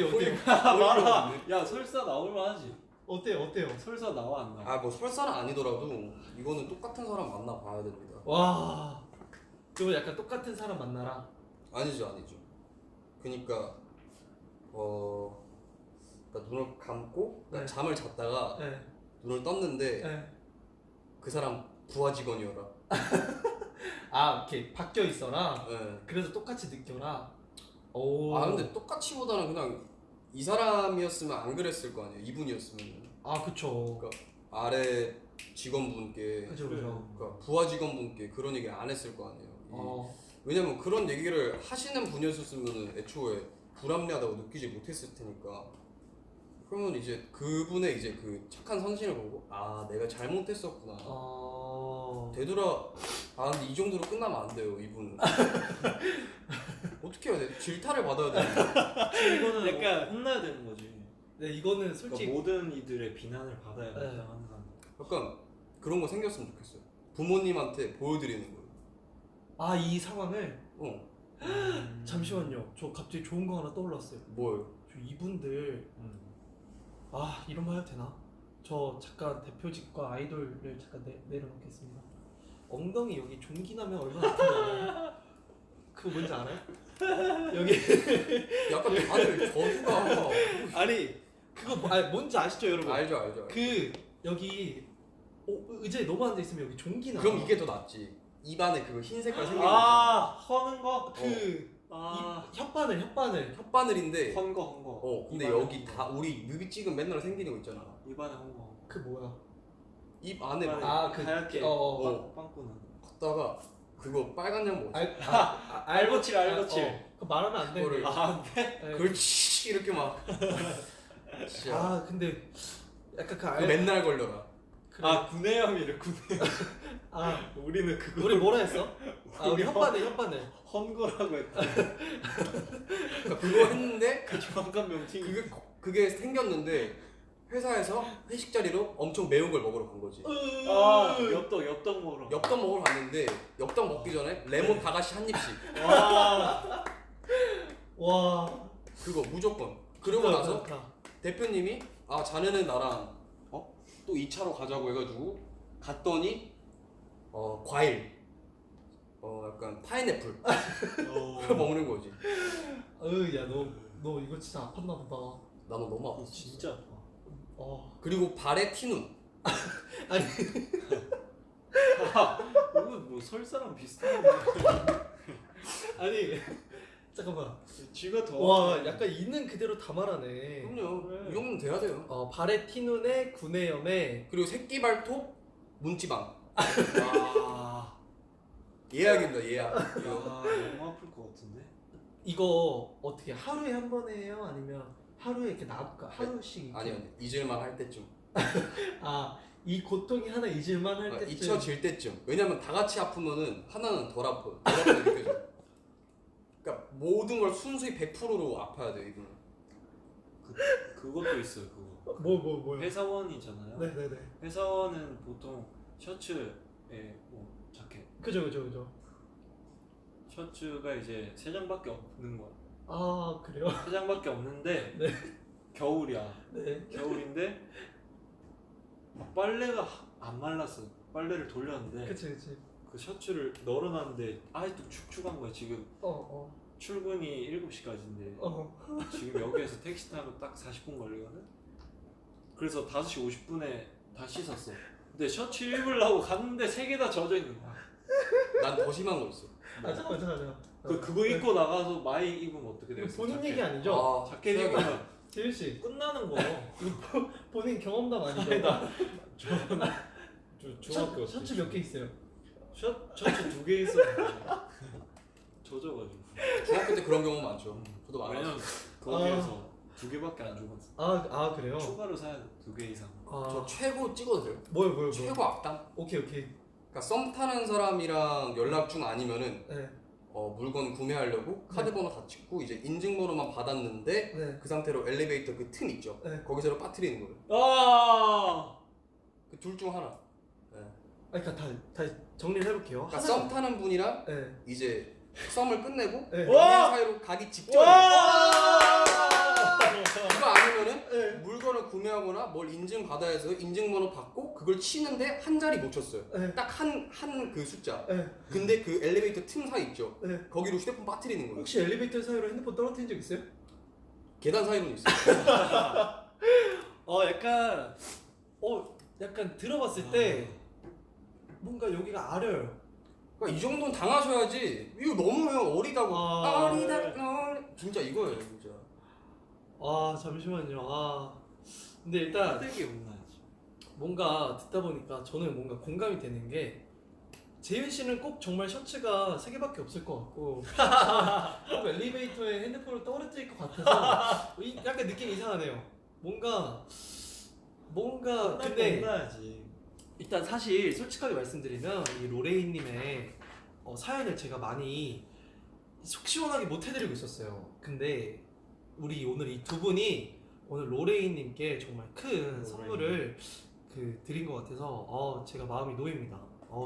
말아. 야 설사 나올 만하지. 어때요? 설사 나와 안 나와? 뭐 설사는 아니더라도 이거는 똑같은 사람 만나 봐야 됩니다. 와, 그러면 약간 똑같은 사람 만나라. 아니죠. 그러니까 그러니까 눈을 감고 네. 잠을 잤다가 네. 눈을 떴는데 네. 그 사람 부하 직원이어라. 이렇게 바뀌어 있어라. 네. 그래서 똑같이 느껴라. 오. 근데 똑같이보다는 그냥 이 사람이었으면 안 그랬을 거 아니에요. 이분이었으면. 그쵸. 그러니까 아래 직원분께 그죠. 그러니까 부하 직원분께 그런 얘기 안 했을 거 아니에요. 어. 왜냐면 그런 얘기를 하시는 분이었으면 애초에 불합리하다고 느끼지 못했을 테니까. 그러면 이제 그분의 이제 그 착한 선심을 보고 내가 잘못했었구나. 되돌아 근데 이 정도로 끝나면 안 돼요. 이분은 어떻게 해야 돼? 질타를 받아야 돼. 이거는 약간- 혼나야 되는 거지. 네, 이거는 솔직히 그러니까 모든 이들의 비난을 받아야 된다 네. 항상. 약간 그런 거 생겼으면 좋겠어요. 부모님한테 보여드리는 거예요. 이 상황을 잠시만요. 저 갑자기 좋은 거 하나 떠올랐어요. 뭐예요? 저 이분들 아 이런 말 해도 되나? 저 잠깐 대표직과 아이돌을 잠깐 내려놓겠습니다. 엉덩이 여기 종기 나면 얼마나 아픈지 그거 뭔지 알아요? 여기 약간 다들 저주가. 아니 그거 아니, 뭔지 아시죠 여러분? 알죠. 그 여기 의자에 너무 앉아 있으면 여기 종기 나. 그럼 이게 더 낫지. 입안에 그거 흰 색깔 생긴 거 아 허는 거? 이 혓바늘 혓바늘인데. 헌거 근데 입안에 여기 헌거. 다 우리 뮤비 찍으면 맨날 생기는 거 있잖아. 입안에 헌거 그 뭐야? 입 안에 입안에 막 그- 하얗게 어. 빵꾸는 걷다가 그거 빨간 양 먹었어. 알보칠, 알보칠. 그거 말하면 안 되는데. 그거를- 아 네? 네. 그걸 치 이렇게 막. 진짜. 아 근데 약간 그 그거 맨날 걸려라. 그래. 아 구내염이래 구내염. 아 우리는 그거 우리 뭐라 했어? 아 우리 혓바늘. 헌거라고 했다. 그러니까 그거 했는데 그 정확한 명칭이 그게 생겼는데 회사에서 회식 자리로 엄청 매운 걸 먹으러 간 거지. 아 엽떡 먹으러. 엽떡 먹으러 갔는데 엽떡 먹기 전에 레몬 다가시 한 입씩. 와. 그거 무조건. 그러고 진짜 나서 좋다. 대표님이 자네는 나랑 또 2차로 가자고 해가지고 갔더니 과일 약간 파인애플 그걸 먹는 거지. 너 이거 진짜 아팠나 보다. 나는 너무 아팠어. 진짜 아파. 그리고 발에 티눈. 아니 이거 뭐 설사랑 비슷한데. 아니 잠깐만. 쥐가 더. 와 약간 있는 그대로 다 말하네. 그럼요. 네. 이 정도는 돼야 돼요. 발에 티눈에 구내염에 그리고 새끼발톱 문지방. 아. 예약입니다. 예약. 야 너무 아플 것 같은데. 이거 어떻게 하루에 한 번 해요? 아니면 하루에 이렇게 하루씩 이렇게? 아니요. 잊을만 할 때쯤. 이 고통이 하나 잊을만 할 때쯤. 잊혀질 때쯤. 왜냐면 다 같이 아프면은 하나는 덜 아프게 느껴져. 그러니까 모든 걸 순수히 100%로 아파야 돼 이거는. 그것도 있어요. 그거. 뭐요? 회사원이잖아요. 네네네. 회사원은 보통 셔츠에 뭐 자켓. 그죠. 셔츠가 이제 3장밖에 없는 거야. 아 그래요? 3장밖에 없는데 네. 겨울이야. 네. 겨울인데 빨래가 안 말랐어. 빨래를 돌렸는데 그치. 그 셔츠를 널어놨는데 아직도 축축한 거야. 지금 출근이 7시까지인데 지금 여기에서 택시 타면 딱 40분 걸리거든. 그래서 5시 50분에 다 씻었어. 근데 셔츠 입으려고 갔는데 3개 다 젖어 있는 거야. 난 더 심한 거 있어. 잠깐만. 그거 입고 나가서 마이 입으면 어떻게 되겠어? 본인 자켓. 얘기 아니죠? 자켓 입으면 재윤 씨 끝나는 거. 본인 경험담 아니죠? 중학교 셔츠 몇 개 있어요? 셔츠 2개 있었는데 젖어가지고. 중학교 때 그런 경우 많죠. 저도 많았어. 왜냐면 거기에서 2개밖에 안 주거든. 아 그래요? 추가로 사야 돼. 2개 이상. 저 최고 찍어도 돼요? 뭐요? 최고 악담? 오케이. 그러니까 썸 타는 사람이랑 연락 중 아니면은 네. 물건 구매하려고 카드 번호 다 찍고 이제 인증번호만 받았는데 네. 그 상태로 엘리베이터 그 틈 있죠. 네. 거기서 빠뜨리는 거예요. 아! 그 둘 중 하나. 네. 그러니까 다시 정리를 해볼게요. 그러니까 썸 타는 분이랑 네. 이제 썸을 끝내고 네. 연인 사이로 가기 직전에 그거 아니면은 네. 물건을 구매하거나 뭘 인증받아야 해서 인증번호 받고 그걸 치는데 한 자리 놓쳤어요. 네. 딱 한 그 숫자. 네. 근데 그 엘리베이터 틈 사이 있죠. 네. 거기로 휴대폰 빠뜨리는 거예요. 혹시 엘리베이터 사이로 핸드폰 떨어뜨린 적 있어요? 계단 사이로는 있어요. 약간 들어봤을 때 뭔가 여기가 아려요. 그러니까 이 정도는 당하셔야지. 이거 너무해요. 어리다고. 아, 진짜 이거예요, 진짜. 잠시만요. 근데 일단 되게 혼나야지. 뭔가 듣다 보니까 저는 뭔가 공감이 되는 게 재윤 씨는 꼭 정말 셔츠가 3개밖에 없을 것 같고 꼭 엘리베이터에 핸드폰을 떨어뜨릴 것 같아서 약간 느낌이 이상하네요. 뭔가 근데 혼나야지. 일단 사실 솔직하게 말씀드리면 이 로레이님의 사연을 제가 많이 속 시원하게 못 해드리고 있었어요. 근데 우리 오늘 이 두 분이 오늘 로레이님께 정말 큰 선물을 드린 것 같아서 제가 마음이 놓입니다.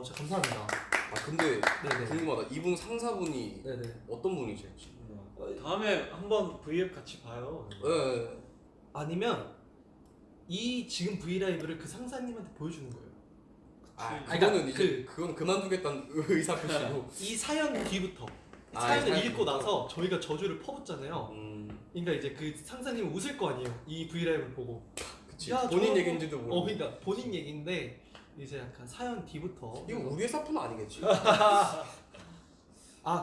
진짜 감사합니다. 근데 네네. 궁금하다. 이분 상사분이 네네. 어떤 분이실지. 네. 뭐, 다음에 한번 V앱 같이 봐요. 네. 아니면 이 지금 브이라이브를 그 상사님한테 보여주는 거예요. 그거는 이제 그건 그만두겠다는 의사 표시고 이 사연 뒤부터 아, 사연을 사연 읽고 뒤부터? 나서 저희가 저주를 퍼붓잖아요. 그러니까 이제 그 상사님은 웃을 거 아니에요. 이 브이라이브를 보고. 그치 야, 본인 저거- 얘기인지도 모르고 그러니까 본인 얘기인데 이제 약간 사연 뒤부터. 이거 우리 회사뿐 아니겠지?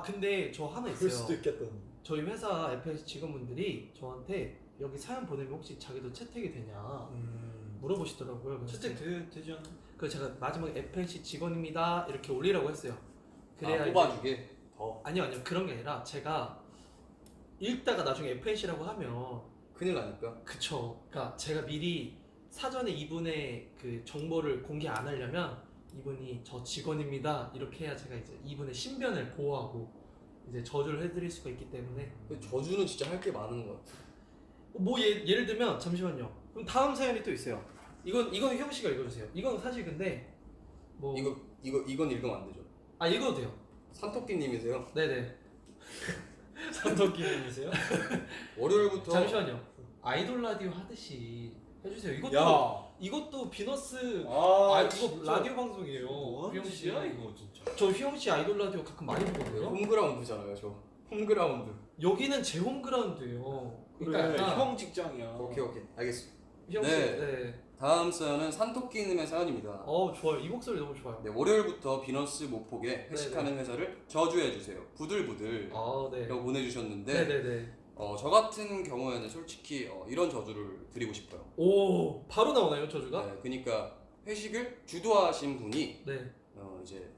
근데 저 하나 있어요. 그럴 수도 있겠다. 저희 회사 FS 직원분들이 저한테 여기 사연 보내면 혹시 자기도 채택이 되냐 물어보시더라고요. 그래서 채택 되지 않나? 그래서 제가 마지막에 FNC 직원입니다 이렇게 올리라고 했어요. 그래야 이제- 뽑아주게 더 아니요 그런 게 아니라 제가 읽다가 나중에 FNC라고 하면 큰일 나니까 그쵸. 그러니까 제가 미리 사전에 이분의 그 정보를 공개 안 하려면 이분이 저 직원입니다 이렇게 해야 제가 이제 이분의 신변을 보호하고 이제 저주를 해드릴 수가 있기 때문에 근데 저주는 진짜 할 게 많은 것 같아. 뭐 예를 들면 잠시만요. 그럼 다음 사연이 또 있어요. 이건 형 씨가 읽어주세요. 이건 사실 근데 뭐 이건 읽으면 안 되죠. 읽어도 돼요. 산토끼님이세요. 네네. 산토끼님이세요? 월요일부터 잠시만요. 아이돌 라디오 하듯이 해주세요. 이것도 비너스 이거 진짜. 라디오 방송이에요. 뭐 하는 휘영 씨. 짓이야 이거 진짜. 저 휘영 씨 아이돌 라디오 가끔 많이 보거든요. 홈그라운드잖아요, 저. 홈그라운드. 여기는 제 홈그라운드예요. 그래 약간 형 직장이야. 오케이 알겠어. 휘영 씨. 네. 네. 다음 사연은 산토끼님의 사연입니다. 좋아요. 이 목소리 너무 좋아요. 네, 월요일부터 비너스 목포에 회식하는 회사를 저주해주세요. 부들부들 네. 라고 보내주셨는데 네네네. 저 같은 경우에는 솔직히 이런 저주를 드리고 싶어요. 오 바로 나오나요 저주가? 네, 그러니까 회식을 주도하신 분이 네. 이제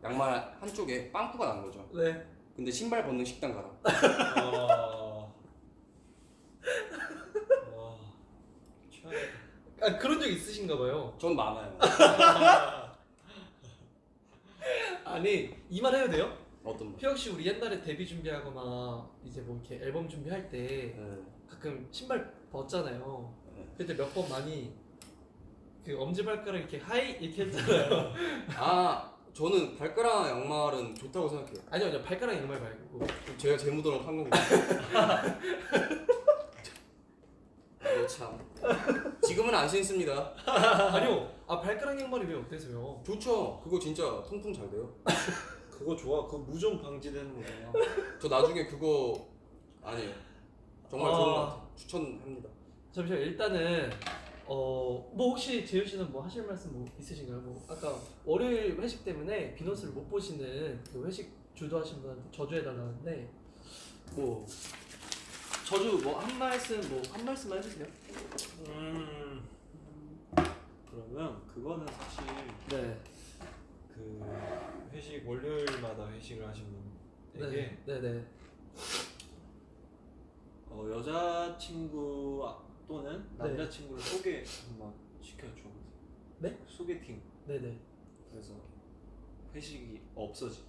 양말 한쪽에 빵꾸가 난 거죠. 네. 근데 신발 벗는 식당 가라. 최악이다. 그런 적 있으신가 봐요. 전 많아요. 아니 이 말 해도 돼요? 어떤 분? 휘영 씨 우리 옛날에 데뷔 준비하거나 이제 뭐 이렇게 앨범 준비할 때 네. 가끔 신발 벗잖아요. 네. 그때 몇 번 많이 그 엄지발가락 이렇게 하이 이렇게 했잖아요. 저는 발가락 양말은 좋다고 생각해요. 아니요 발가락 양말 말고. 제가 제 무덤을 판 겁니다. 이거 참. 지금은 안 신습니다. 아니요. 발가락 양말이 왜 어때서요? 좋죠. 그거 진짜 통풍 잘 돼요. 그거 좋아. 그거 무좀 방지되는 거잖아. 저 나중에 그거 아니에요. 정말 좋은 것 같아요. 추천합니다. 잠시만 일단은 뭐 혹시 재윤 씨는 뭐 하실 말씀 뭐 있으신가요? 뭐 아까 월요일 회식 때문에 비너스를 못 보시는 그 회식 주도하신 분한테 저주해달라는데 뭐 저주 뭐 한 말씀만 해주세요. 그러면 그거는 사실 네. 그 회식 월요일마다 회식을 하신 분에게 네네. 여자친구 또는 네. 남자친구를 소개 한번 시켜줘. 네? 소개팅. 네네. 그래서 회식이 없어지.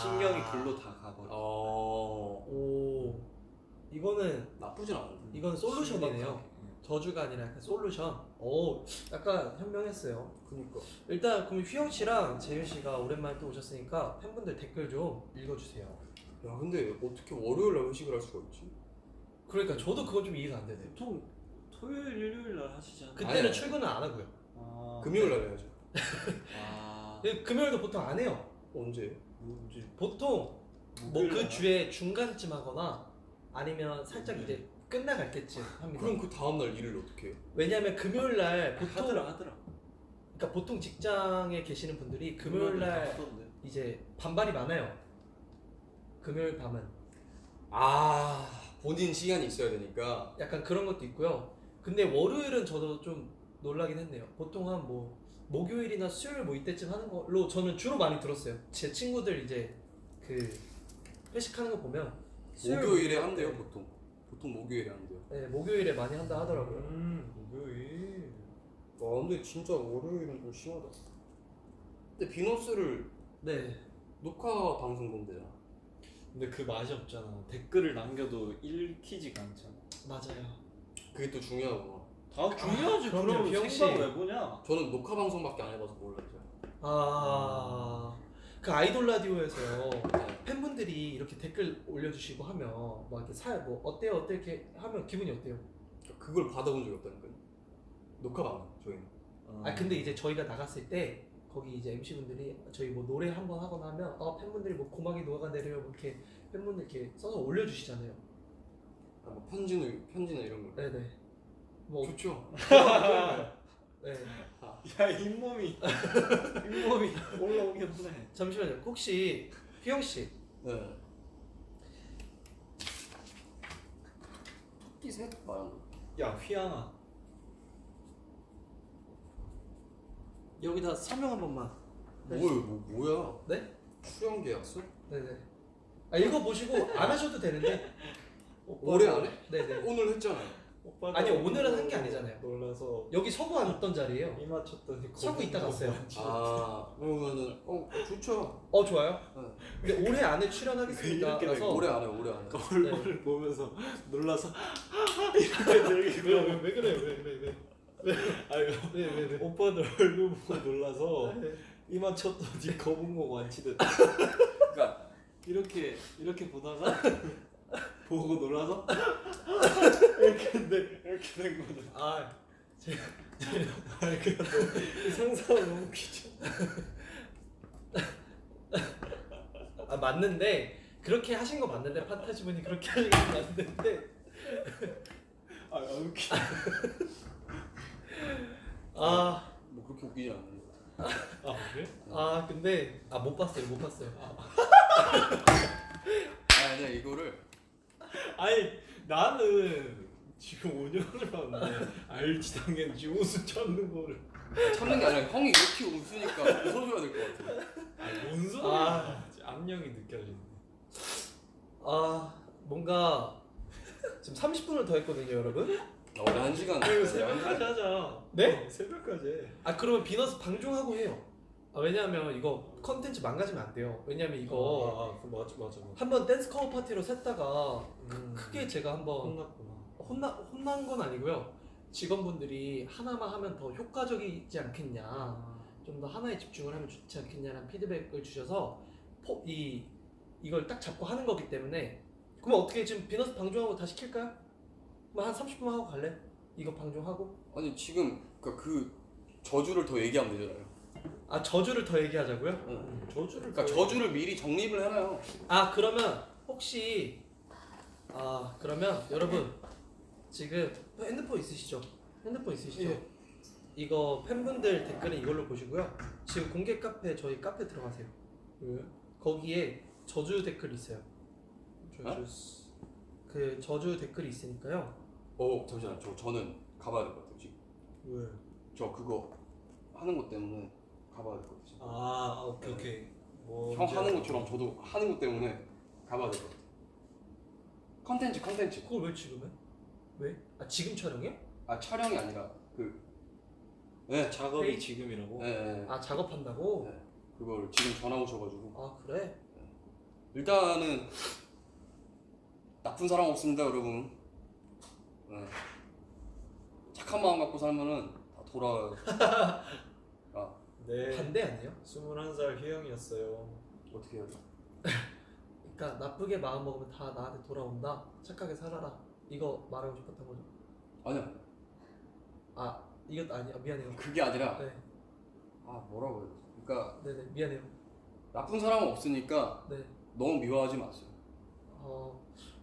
신경이 신경이 글로 다 가버려. 오 이거는 나쁘진 않은데. 이건 솔루션이네요. 신박하게. 저주가 아니라 약간 솔루션. 약간 현명했어요. 그니까. 일단 그럼 휘영 씨랑 재윤 씨가 오랜만에 또 오셨으니까 팬분들 댓글 좀 읽어주세요. 야 근데 어떻게 월요일날 회식을 할 수가 있지? 그러니까 저도 그건 좀 이해가 안 되네요. 보통 토요일 일요일 날 하시지 않나요? 그때는 아니. 출근을 안 하고요. 금요일날 해야죠. 금요일도 보통 안 해요. 언제? 뭐지? 보통 뭐 그 주에 중간쯤 하거나 아니면 살짝 이제 끝나갈 때쯤 합니다. 그럼 그 다음날 일을 어떻게 해요? 왜냐면 금요일 날 보통 하더라. 그러니까 보통 직장에 계시는 분들이 금요일 날 하던데. 이제 반발이 많아요. 금요일 밤은 본인 시간이 있어야 되니까. 약간 그런 것도 있고요. 근데 월요일은 저도 좀 놀라긴 했네요. 보통 한 뭐 목요일이나 수요일 뭐 이때쯤 하는 걸로 저는 주로 많이 들었어요. 제 친구들 이제 그 회식하는 거 보면 수요일, 목요일에 목요일 한대요 때, 보통. 보통 목요일에 한대요. 네, 목요일에 많이 한다 하더라고요. 목요일. 와 근데 진짜 월요일은 좀 심하다. 근데 비너스를 네. 녹화 방송 본대잖아. 근데 그 맛이 없잖아. 댓글을 남겨도 읽히지가 않잖아. 맞아요. 그게 또 중요하구나. 다 중요하지. 그럼요, 그럼 비영 씨. 생방 왜 보냐? 저는 녹화 방송밖에 안 해봐서 몰라요. 그 아이돌 라디오에서 네. 팬분들이 이렇게 댓글 올려주시고 하면 막 이렇게 뭐 어때요 이렇게 하면 기분이 어때요? 그걸 받아본 적이 없다니까요. 녹화가 안 나요 저희는. 아 근데 이제 저희가 나갔을 때 거기 이제 MC분들이 저희 뭐 노래 한번 하거나 하면 팬분들이 뭐 고막이 녹아내려 뭐 이렇게 팬분들 이렇게 써서 올려주시잖아요. 아, 뭐 편지나 이런 거. 네네. 뭐 좋죠. 네. 야 잇몸이 올라오겠네. 잠시만요. 혹시 휘영 씨 네. 토끼 셋 말하는 거. 야 휘양아. 여기다 서명 한 번만. 뭐야? 네? 출연 계약서? 네네. 읽어 보시고 안 하셔도 되는데. 올해 안 해? 네네. 오늘 했잖아요. 오빠가 아니 오늘은 한 게 아니잖아요. 놀라서 여기 서구 앉던 자리예요. 이 맞췄더니 서구 있다 갔어요. 아 그러면은 좋죠. 좋아요. 네. 근데 올해 안에 출연하겠습니다. 이렇게 라서 올해 안 해. 얼굴을 보면서 놀라서 이렇게 들리고 왜 그래 왜 아이고 왜 오빠들 얼굴 보고 놀라서 이 맞췄더니 거북목 완치됐다. 그러니까 이렇게 보다가 보고 놀라서 이렇게 된 거는. 그래도 상상은 너무 귀찮아. 맞는데 그렇게 하신 거 맞는데 판타지 분이 그렇게 하신 거 맞는데 웃기. 뭐 그렇게 웃기진 않는데. 그래? 근데 못 봤어요. 아니야 이거를 아니 나는 지금 5년을 봤는데 알지 당연히 웃음 참는 거를. 참는 게 아니라 형이 이렇게 웃으니까 웃어줘야 될 것 같아. 뭔 소리야? 압력이 느껴지네. 뭔가 지금 30분을 더 했거든요, 여러분. 우리 1시간. 이거 새벽까지 하자. 네? 새벽까지 해. 그러면 비너스 방종하고 해요. 왜냐하면 이거 컨텐츠 망가지면 안 돼요. 왜냐하면 이거 맞아. 한번 댄스 커버 파티로 샜다가 크게 제가 한번 혼났구나. 혼난 건 아니고요. 직원분들이 하나만 하면 더 효과적이지 않겠냐, 좀 더 하나에 집중을 하면 좋지 않겠냐라는 피드백을 주셔서 이걸 딱 잡고 하는 거기 때문에. 그러면 어떻게 지금 비너스 방종하고 다시 킬까요? 그럼 한 30분 하고 갈래? 이거 방종하고? 아니 지금 그 저주를 더 얘기하면 되잖아요. 저주를 더 얘기하자고요? 저주를. 그러니까 저주를 미리 정립을 해놔요. 그러면 혹시 그러면 여러분 지금 핸드폰 있으시죠? 예. 이거 팬분들 댓글은 이걸로 보시고요. 지금 공개 카페 저희 카페 들어가세요. 왜? 거기에 저주 댓글 있어요. 저주. 그 저주 댓글이 있으니까요. 잠시만 저는 가봐야 될 것 같아요 지금. 왜? 저 그거 하는 것 때문에 가봐야 될 것 같아요. 오케이. 형 하는 것처럼 저도 하는 것 때문에 가봐야 될 것 같아요. 컨텐츠. 그걸 왜 지금 해? 왜? 지금 촬영해? 촬영이 아니라 작업이 회의? 지금이라고? 네. 작업한다고? 네. 그걸 지금 전화 오셔가지고. 그래? 일단은 나쁜 사람 없습니다 여러분. 네. 착한 마음 갖고 살면은 다 돌아와요. 네. 반대 아니에요? 21살 휘영이었어요. 어떻게 해요? 그러니까 나쁘게 마음 먹으면 다 나한테 돌아온다. 착하게 살아라. 이거 말하고 싶었던 거죠. 아니야. 이것도 아니야. 미안해요. 그게 아니라 네. 뭐라고 해야 되지? 그러니까 네네. 미안해요. 나쁜 사람은 없으니까 네. 너무 미워하지 마세요.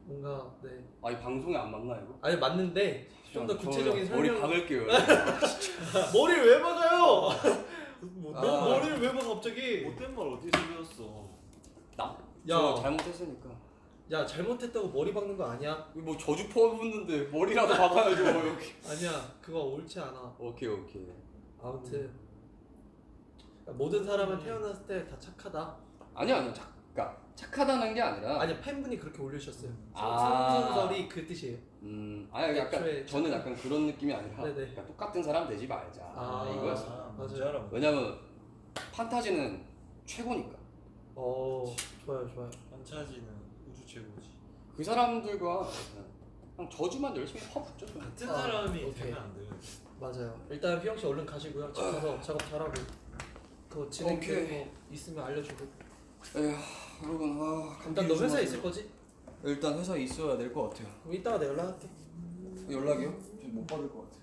뭔가 네. 이 방송에 안 맞나 이거? 아니 맞는데 좀 더 구체적인 설명. 머리 박을게요. 머리를 왜 박아요? 머리를 왜 박아 갑자기? 못된 말 어디서 배웠어? 저 잘못했으니까. 야 잘못했다고 머리 박는 거 아니야? 뭐 저주 퍼붓는데 머리라도 박아야죠 여기. 아니야 그거 옳지 않아. 오케이. 아무튼 모든 사람은 태어났을 때 다 착하다. 아니야. 그러니까 착하다는 게 아니라. 아니 팬분이 그렇게 올리셨어요. 아. 성순설이 그 뜻이에요. 아니 약간 애초에 저는 약간 그런 느낌이 아니라 네네. 그러니까 똑같은 사람 되지 말자 이거였어. 맞아요. 왜냐면 판타지는 최고니까. 좋아요. 판타지는 우주 최고지. 그 사람들과 그냥 저주만 열심히 퍼붓죠. 같은 사람이 오케이. 되면 안 돼. 맞아요. 일단 휘영 씨 얼른 가시고요. 집 가서 작업 잘하고. 그거 진행되는 오케이. 거 있으면 알려주고. 에휴 여러분 일단 너 회사에 있을 거지? 일단 회사에 있어야 될 것 같아요. 그럼 이따가 내가 연락할게. 연락이요? 못 받을 것 같아.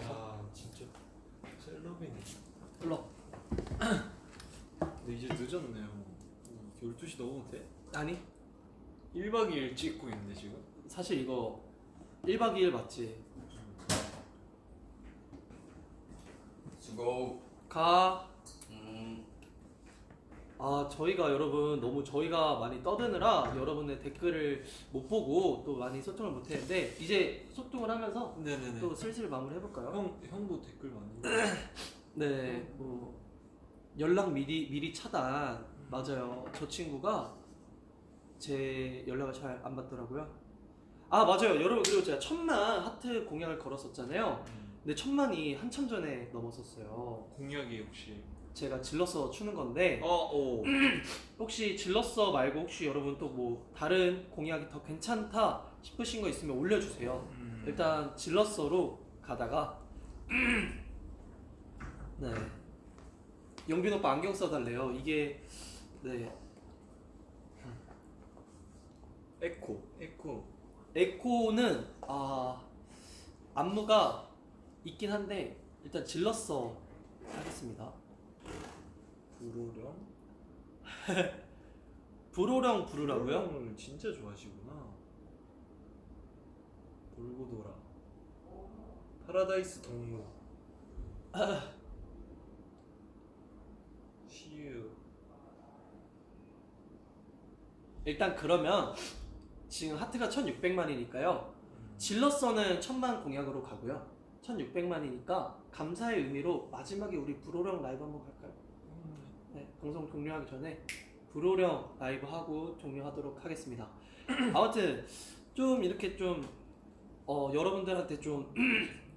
야 진짜 셀럽이네. 불러. 근데 이제 늦었네요. 12시 넘어도 돼? 아니 1박 2일 찍고 있는데 지금? 사실 이거 1박 2일 맞지? 수고. 가. 음. 아 저희가 여러분 너무 저희가 많이 떠드느라 여러분의 댓글을 못 보고 또 많이 소통을 못 했는데 이제 소통을 하면서 네네네. 또 슬슬 마무리 해볼까요? 형도 댓글 많이. 네, 뭐 연락 미리 차단 맞아요. 저 친구가 제 연락을 잘 안 받더라고요. 아 맞아요, 여러분 그리고 제가 1000만 하트 공약을 걸었었잖아요. 근데 1000만이 한참 전에 넘었었어요. 공약이 혹시? 제가 질러서 추는 건데 오. 혹시 질러서 말고 혹시 여러분 또 뭐 다른 공약이 더 괜찮다 싶으신 거 있으면 올려주세요. 일단 질러서로 가다가 네 영빈 오빠 안경 써달래요. 이게 네 에코. 에코는 안무가 있긴 한데 일단 질러서 하겠습니다. 불호령 부르라고요? 불호령을 진짜 좋아하시구나. 돌고 돌아. 파라다이스 동무. 시유. 일단 그러면 지금 하트가 1600만이니까요. 질러서는 1000만 공약으로 가고요. 1600만이니까 감사의 의미로 마지막에 우리 불호령 라이브 한번 갈까요? 네, 방송 종료하기 전에 불호령 라이브 하고 종료하도록 하겠습니다. 아무튼 좀 이렇게 좀 여러분들한테 좀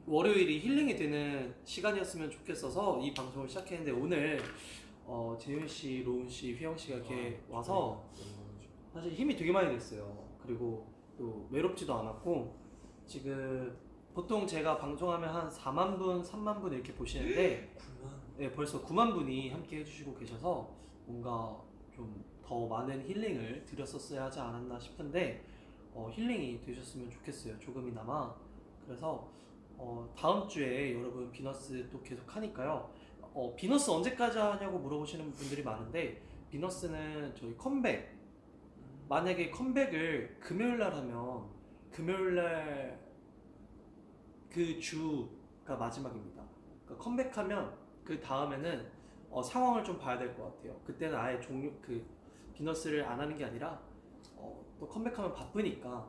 월요일이 힐링이 되는 시간이었으면 좋겠어서 이 방송을 시작했는데 오늘 재윤 씨, 로운 씨, 휘영 씨가 이렇게 와서 사실 힘이 되게 많이 됐어요. 그리고 또 외롭지도 않았고 지금 보통 제가 방송하면 한 4만 분, 3만 분 이렇게 보시는데 9만. 네, 벌써 9만 분이 함께 해주시고 계셔서 뭔가 좀 더 많은 힐링을 드렸었어야 하지 않았나 싶은데 힐링이 되셨으면 좋겠어요. 조금이나마. 그래서 다음 주에 여러분 비너스 또 계속 하니까요. 비너스 언제까지 하냐고 물어보시는 분들이 많은데 비너스는 저희 컴백 만약에 컴백을 금요일날 하면 금요일날 그 주가 마지막입니다. 그러니까 컴백하면 그 다음에는 상황을 좀 봐야 될 것 같아요. 그때는 아예 비너스를 안 하는 게 아니라 또 컴백하면 바쁘니까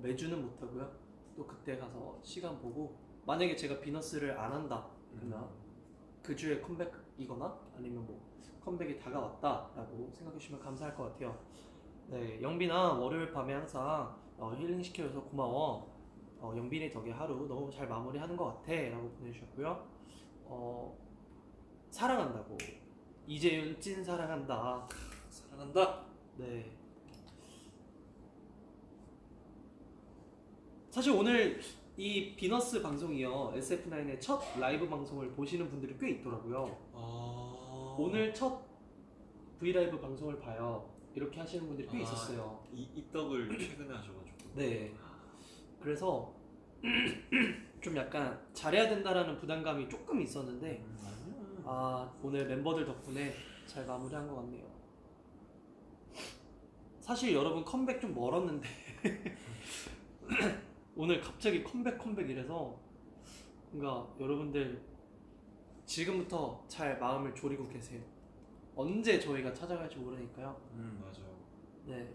매주는 못 하고요. 또 그때 가서 시간 보고 만약에 제가 비너스를 안 한다 그러면 그 주에 컴백이거나 아니면 뭐 컴백이 다가왔다라고 생각해 주시면 감사할 것 같아요. 네, 영빈아 월요일 밤에 항상 힐링 시켜줘서 고마워. 영빈이 덕에 하루 너무 잘 마무리하는 것 같아 라고 보내주셨고요. 사랑한다고 이재윤 찐 사랑한다. 사랑한다. 네. 사실 오늘 이 비너스 방송이요 SF9의 첫 라이브 방송을 보시는 분들이 꽤 있더라고요. 오늘 첫 브이라이브 방송을 봐요. 이렇게 하시는 분들이 꽤 있었어요. 이 떡을 최근에 하셔가지고. 네. 그래서 좀 약간 잘해야 된다라는 부담감이 조금 있었는데 오늘 멤버들 덕분에 잘 마무리한 것 같네요. 사실 여러분 컴백 좀 멀었는데 오늘 갑자기 컴백 이래서 뭔가 여러분들 지금부터 잘 마음을 졸이고 계세요. 언제 저희가 찾아갈지 모르니까요. 맞아요. 네.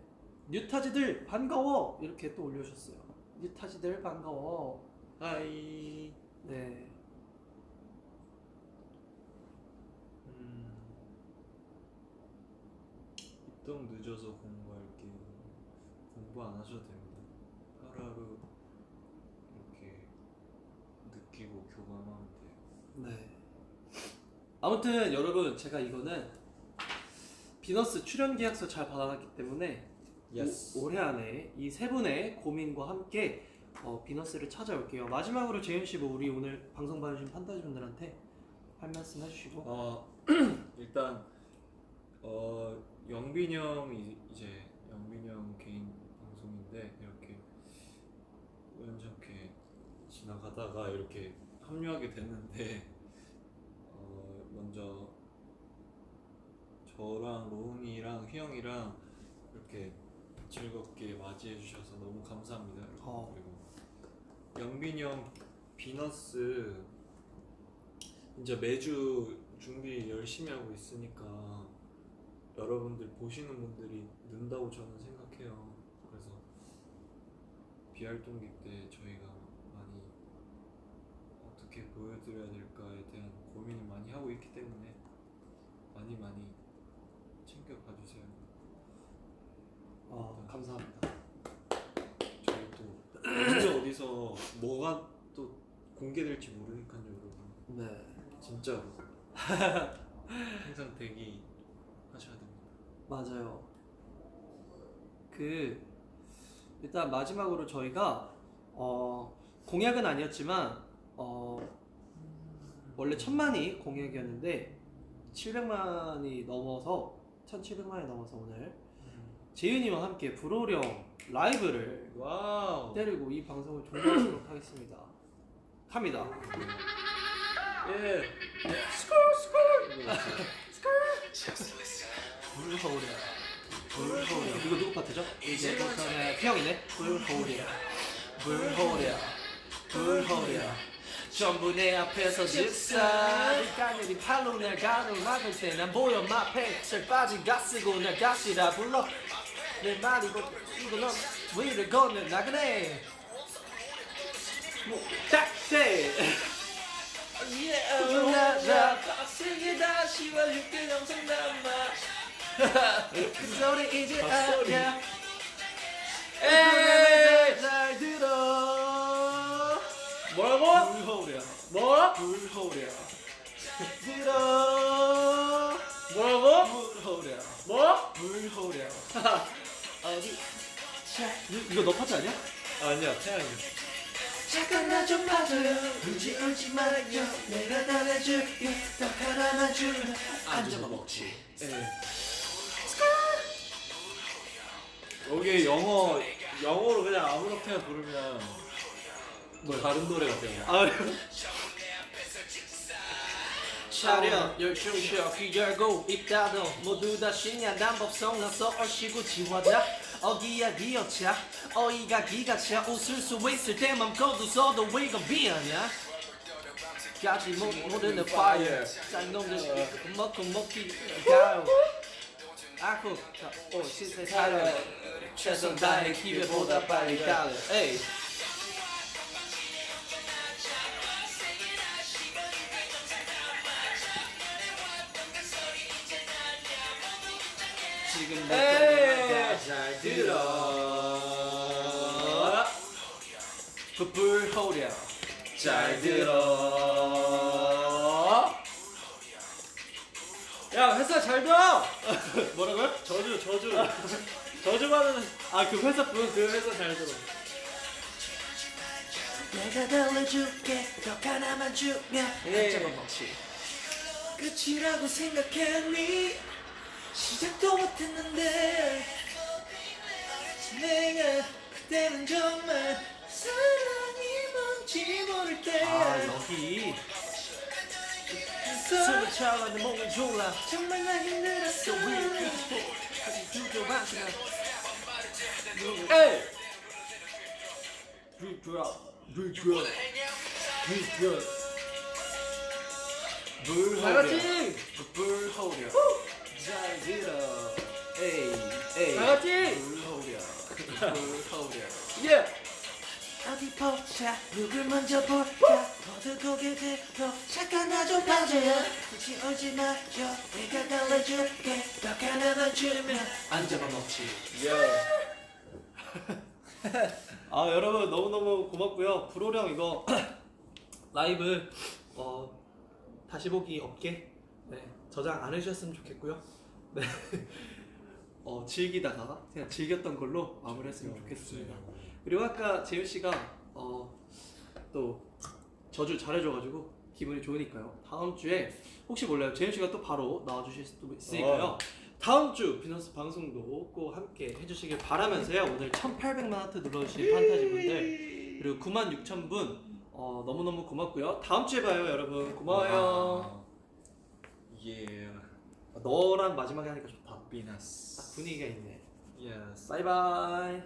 뉴타지들 반가워 이렇게 또 올려주셨어요. 뉴타지들 반가워. 하이. 네. 입덕 늦어서 공부할게요. 공부 안 하셔도 됩니다. 하루하루 이렇게 느끼고 교감하면 돼요. 네. 아무튼 여러분 제가 이거는 비너스 출연 계약서 잘 받아놨기 때문에 올해 안에 이 세 분의 고민과 함께 비너스를 찾아올게요. 마지막으로 재윤 씨 뭐 우리 오늘 방송 봐주신 판타지 분들한테 할 말씀 해주시고. 일단 영빈이 형이 이제 영빈이 형 개인 방송인데 이렇게 우연찮게 지나가다가 이렇게 합류하게 됐는데 먼저 저랑 로운이랑 휘영이랑 이렇게 즐겁게 맞이해 주셔서 너무 감사합니다. 그리고 영빈이 형 비너스 이제 매주 준비 열심히 하고 있으니까 여러분들 보시는 분들이 는다고 저는 생각해요. 그래서 비활동기 때 저희가 많이 어떻게 보여드려야 될까에 대한 고민을 많이 하고 있기 때문에 많이 챙겨 봐주세요. 감사합니다. 저희 또 언제 어디서 뭐가 또 공개될지 모르니까요, 여러분. 네. 진짜로 항상 대기 하셔야 됩니다. 맞아요. 일단 마지막으로 저희가 공약은 아니었지만 원래 1000만이 공약이었는데 700만이 넘어서 1700만이 넘어서 오늘 재윤이와 함께 불호령 라이브를 와우. 때리고 이 방송을 종료하도록 하겠습니다. 갑니다. 예. 불호령. 불호령. 이거 누구 파트죠? 이제부터 내 피형이네. 불호령. 불호령. 불호령. 전부 내 앞에서 즉사 빛가늘이 팔로 날 가로막을 때 난 보여 마패 잘 빠진 가스고 날 가시라 불러 내 말이고 이거 넌 위를 건너 나가네 딱대 나자 박승이 다시 와 6개 영상 남아 그 소리 이제 아냐 에이 잘 들어 뭐라고? 불호령 뭐? 불호령 들어 뭐라고? 불호령 뭐? 불호령 어디 이거 너 파트 아니야? 아니야, 태양이. 잠깐 나 좀 봐줘요 울지 마요 내가 달래줄게 딱 하나만 주면 앉아봐 먹지 여기 영어로 그냥 아무렇게나 부르면 다른 노래가 돼요. 차려 열중 쉬어 귀 열고 있다도 모두 다 신야 남법성 나서 얼씨구 지워다 어기야 기어차 어이가 기가 차 웃을 수 있을 때 맘껏 웃어도 이건 비하냐 까지 모르는 fire 짠놈들 먹고 먹기 가요 아쿠 시세 사려 최선 다해 기회보다 빨리 달려 에이 지금 내가 잘 들어 불호령 잘 들어 야, 회사 잘 들어! 뭐라고요? 저주받는. 그 회사분 그 회사 잘 들어. 내가 달래줄게 덕 하나만 주면 한잔만 먹지 끝이라고 생각했니 시작도 못했는데 내가 그때는 정말 사랑이 뭔지 모를 때 여기 숨을 차가는 몸을 졸라 정말 나 힘들었어 아직 주저앉으면 에이 다같이! 불호령 잘 들어 에이 다같이! 불호령 예! 어디 보자 누굴 먼저 볼까 모두 고개 들어 잠깐 나 좀 봐줘요 굳이 오지 마요 내가 달래줄게 덕 하나만 주면 앉아봐 먹지 여러분 너무너무 고맙고요 불호령 이거 라이브 다시 보기 없게 저장 안 해주셨으면 좋겠고요 네. 즐기다가 그냥 즐겼던 걸로 마무리했으면 좋겠습니다 그리고 아까 재윤씨가 또 저주 잘해줘가지고 기분이 좋으니까요 다음 주에 혹시 몰라요 재윤씨가 또 바로 나와주실 수도 있으니까요 다음 주 비너스 방송도 꼭 함께 해주시길 바라면서요 오늘 1800만 하트 눌러주신 판타지 분들 그리고 96,000분 너무너무 고맙고요. 다음 주에 봐요, 여러분. 고마워요. 예. 너랑 마지막에 하니까 좋다. 비나스. 딱 분위기가 있네. 예스. 바이바이.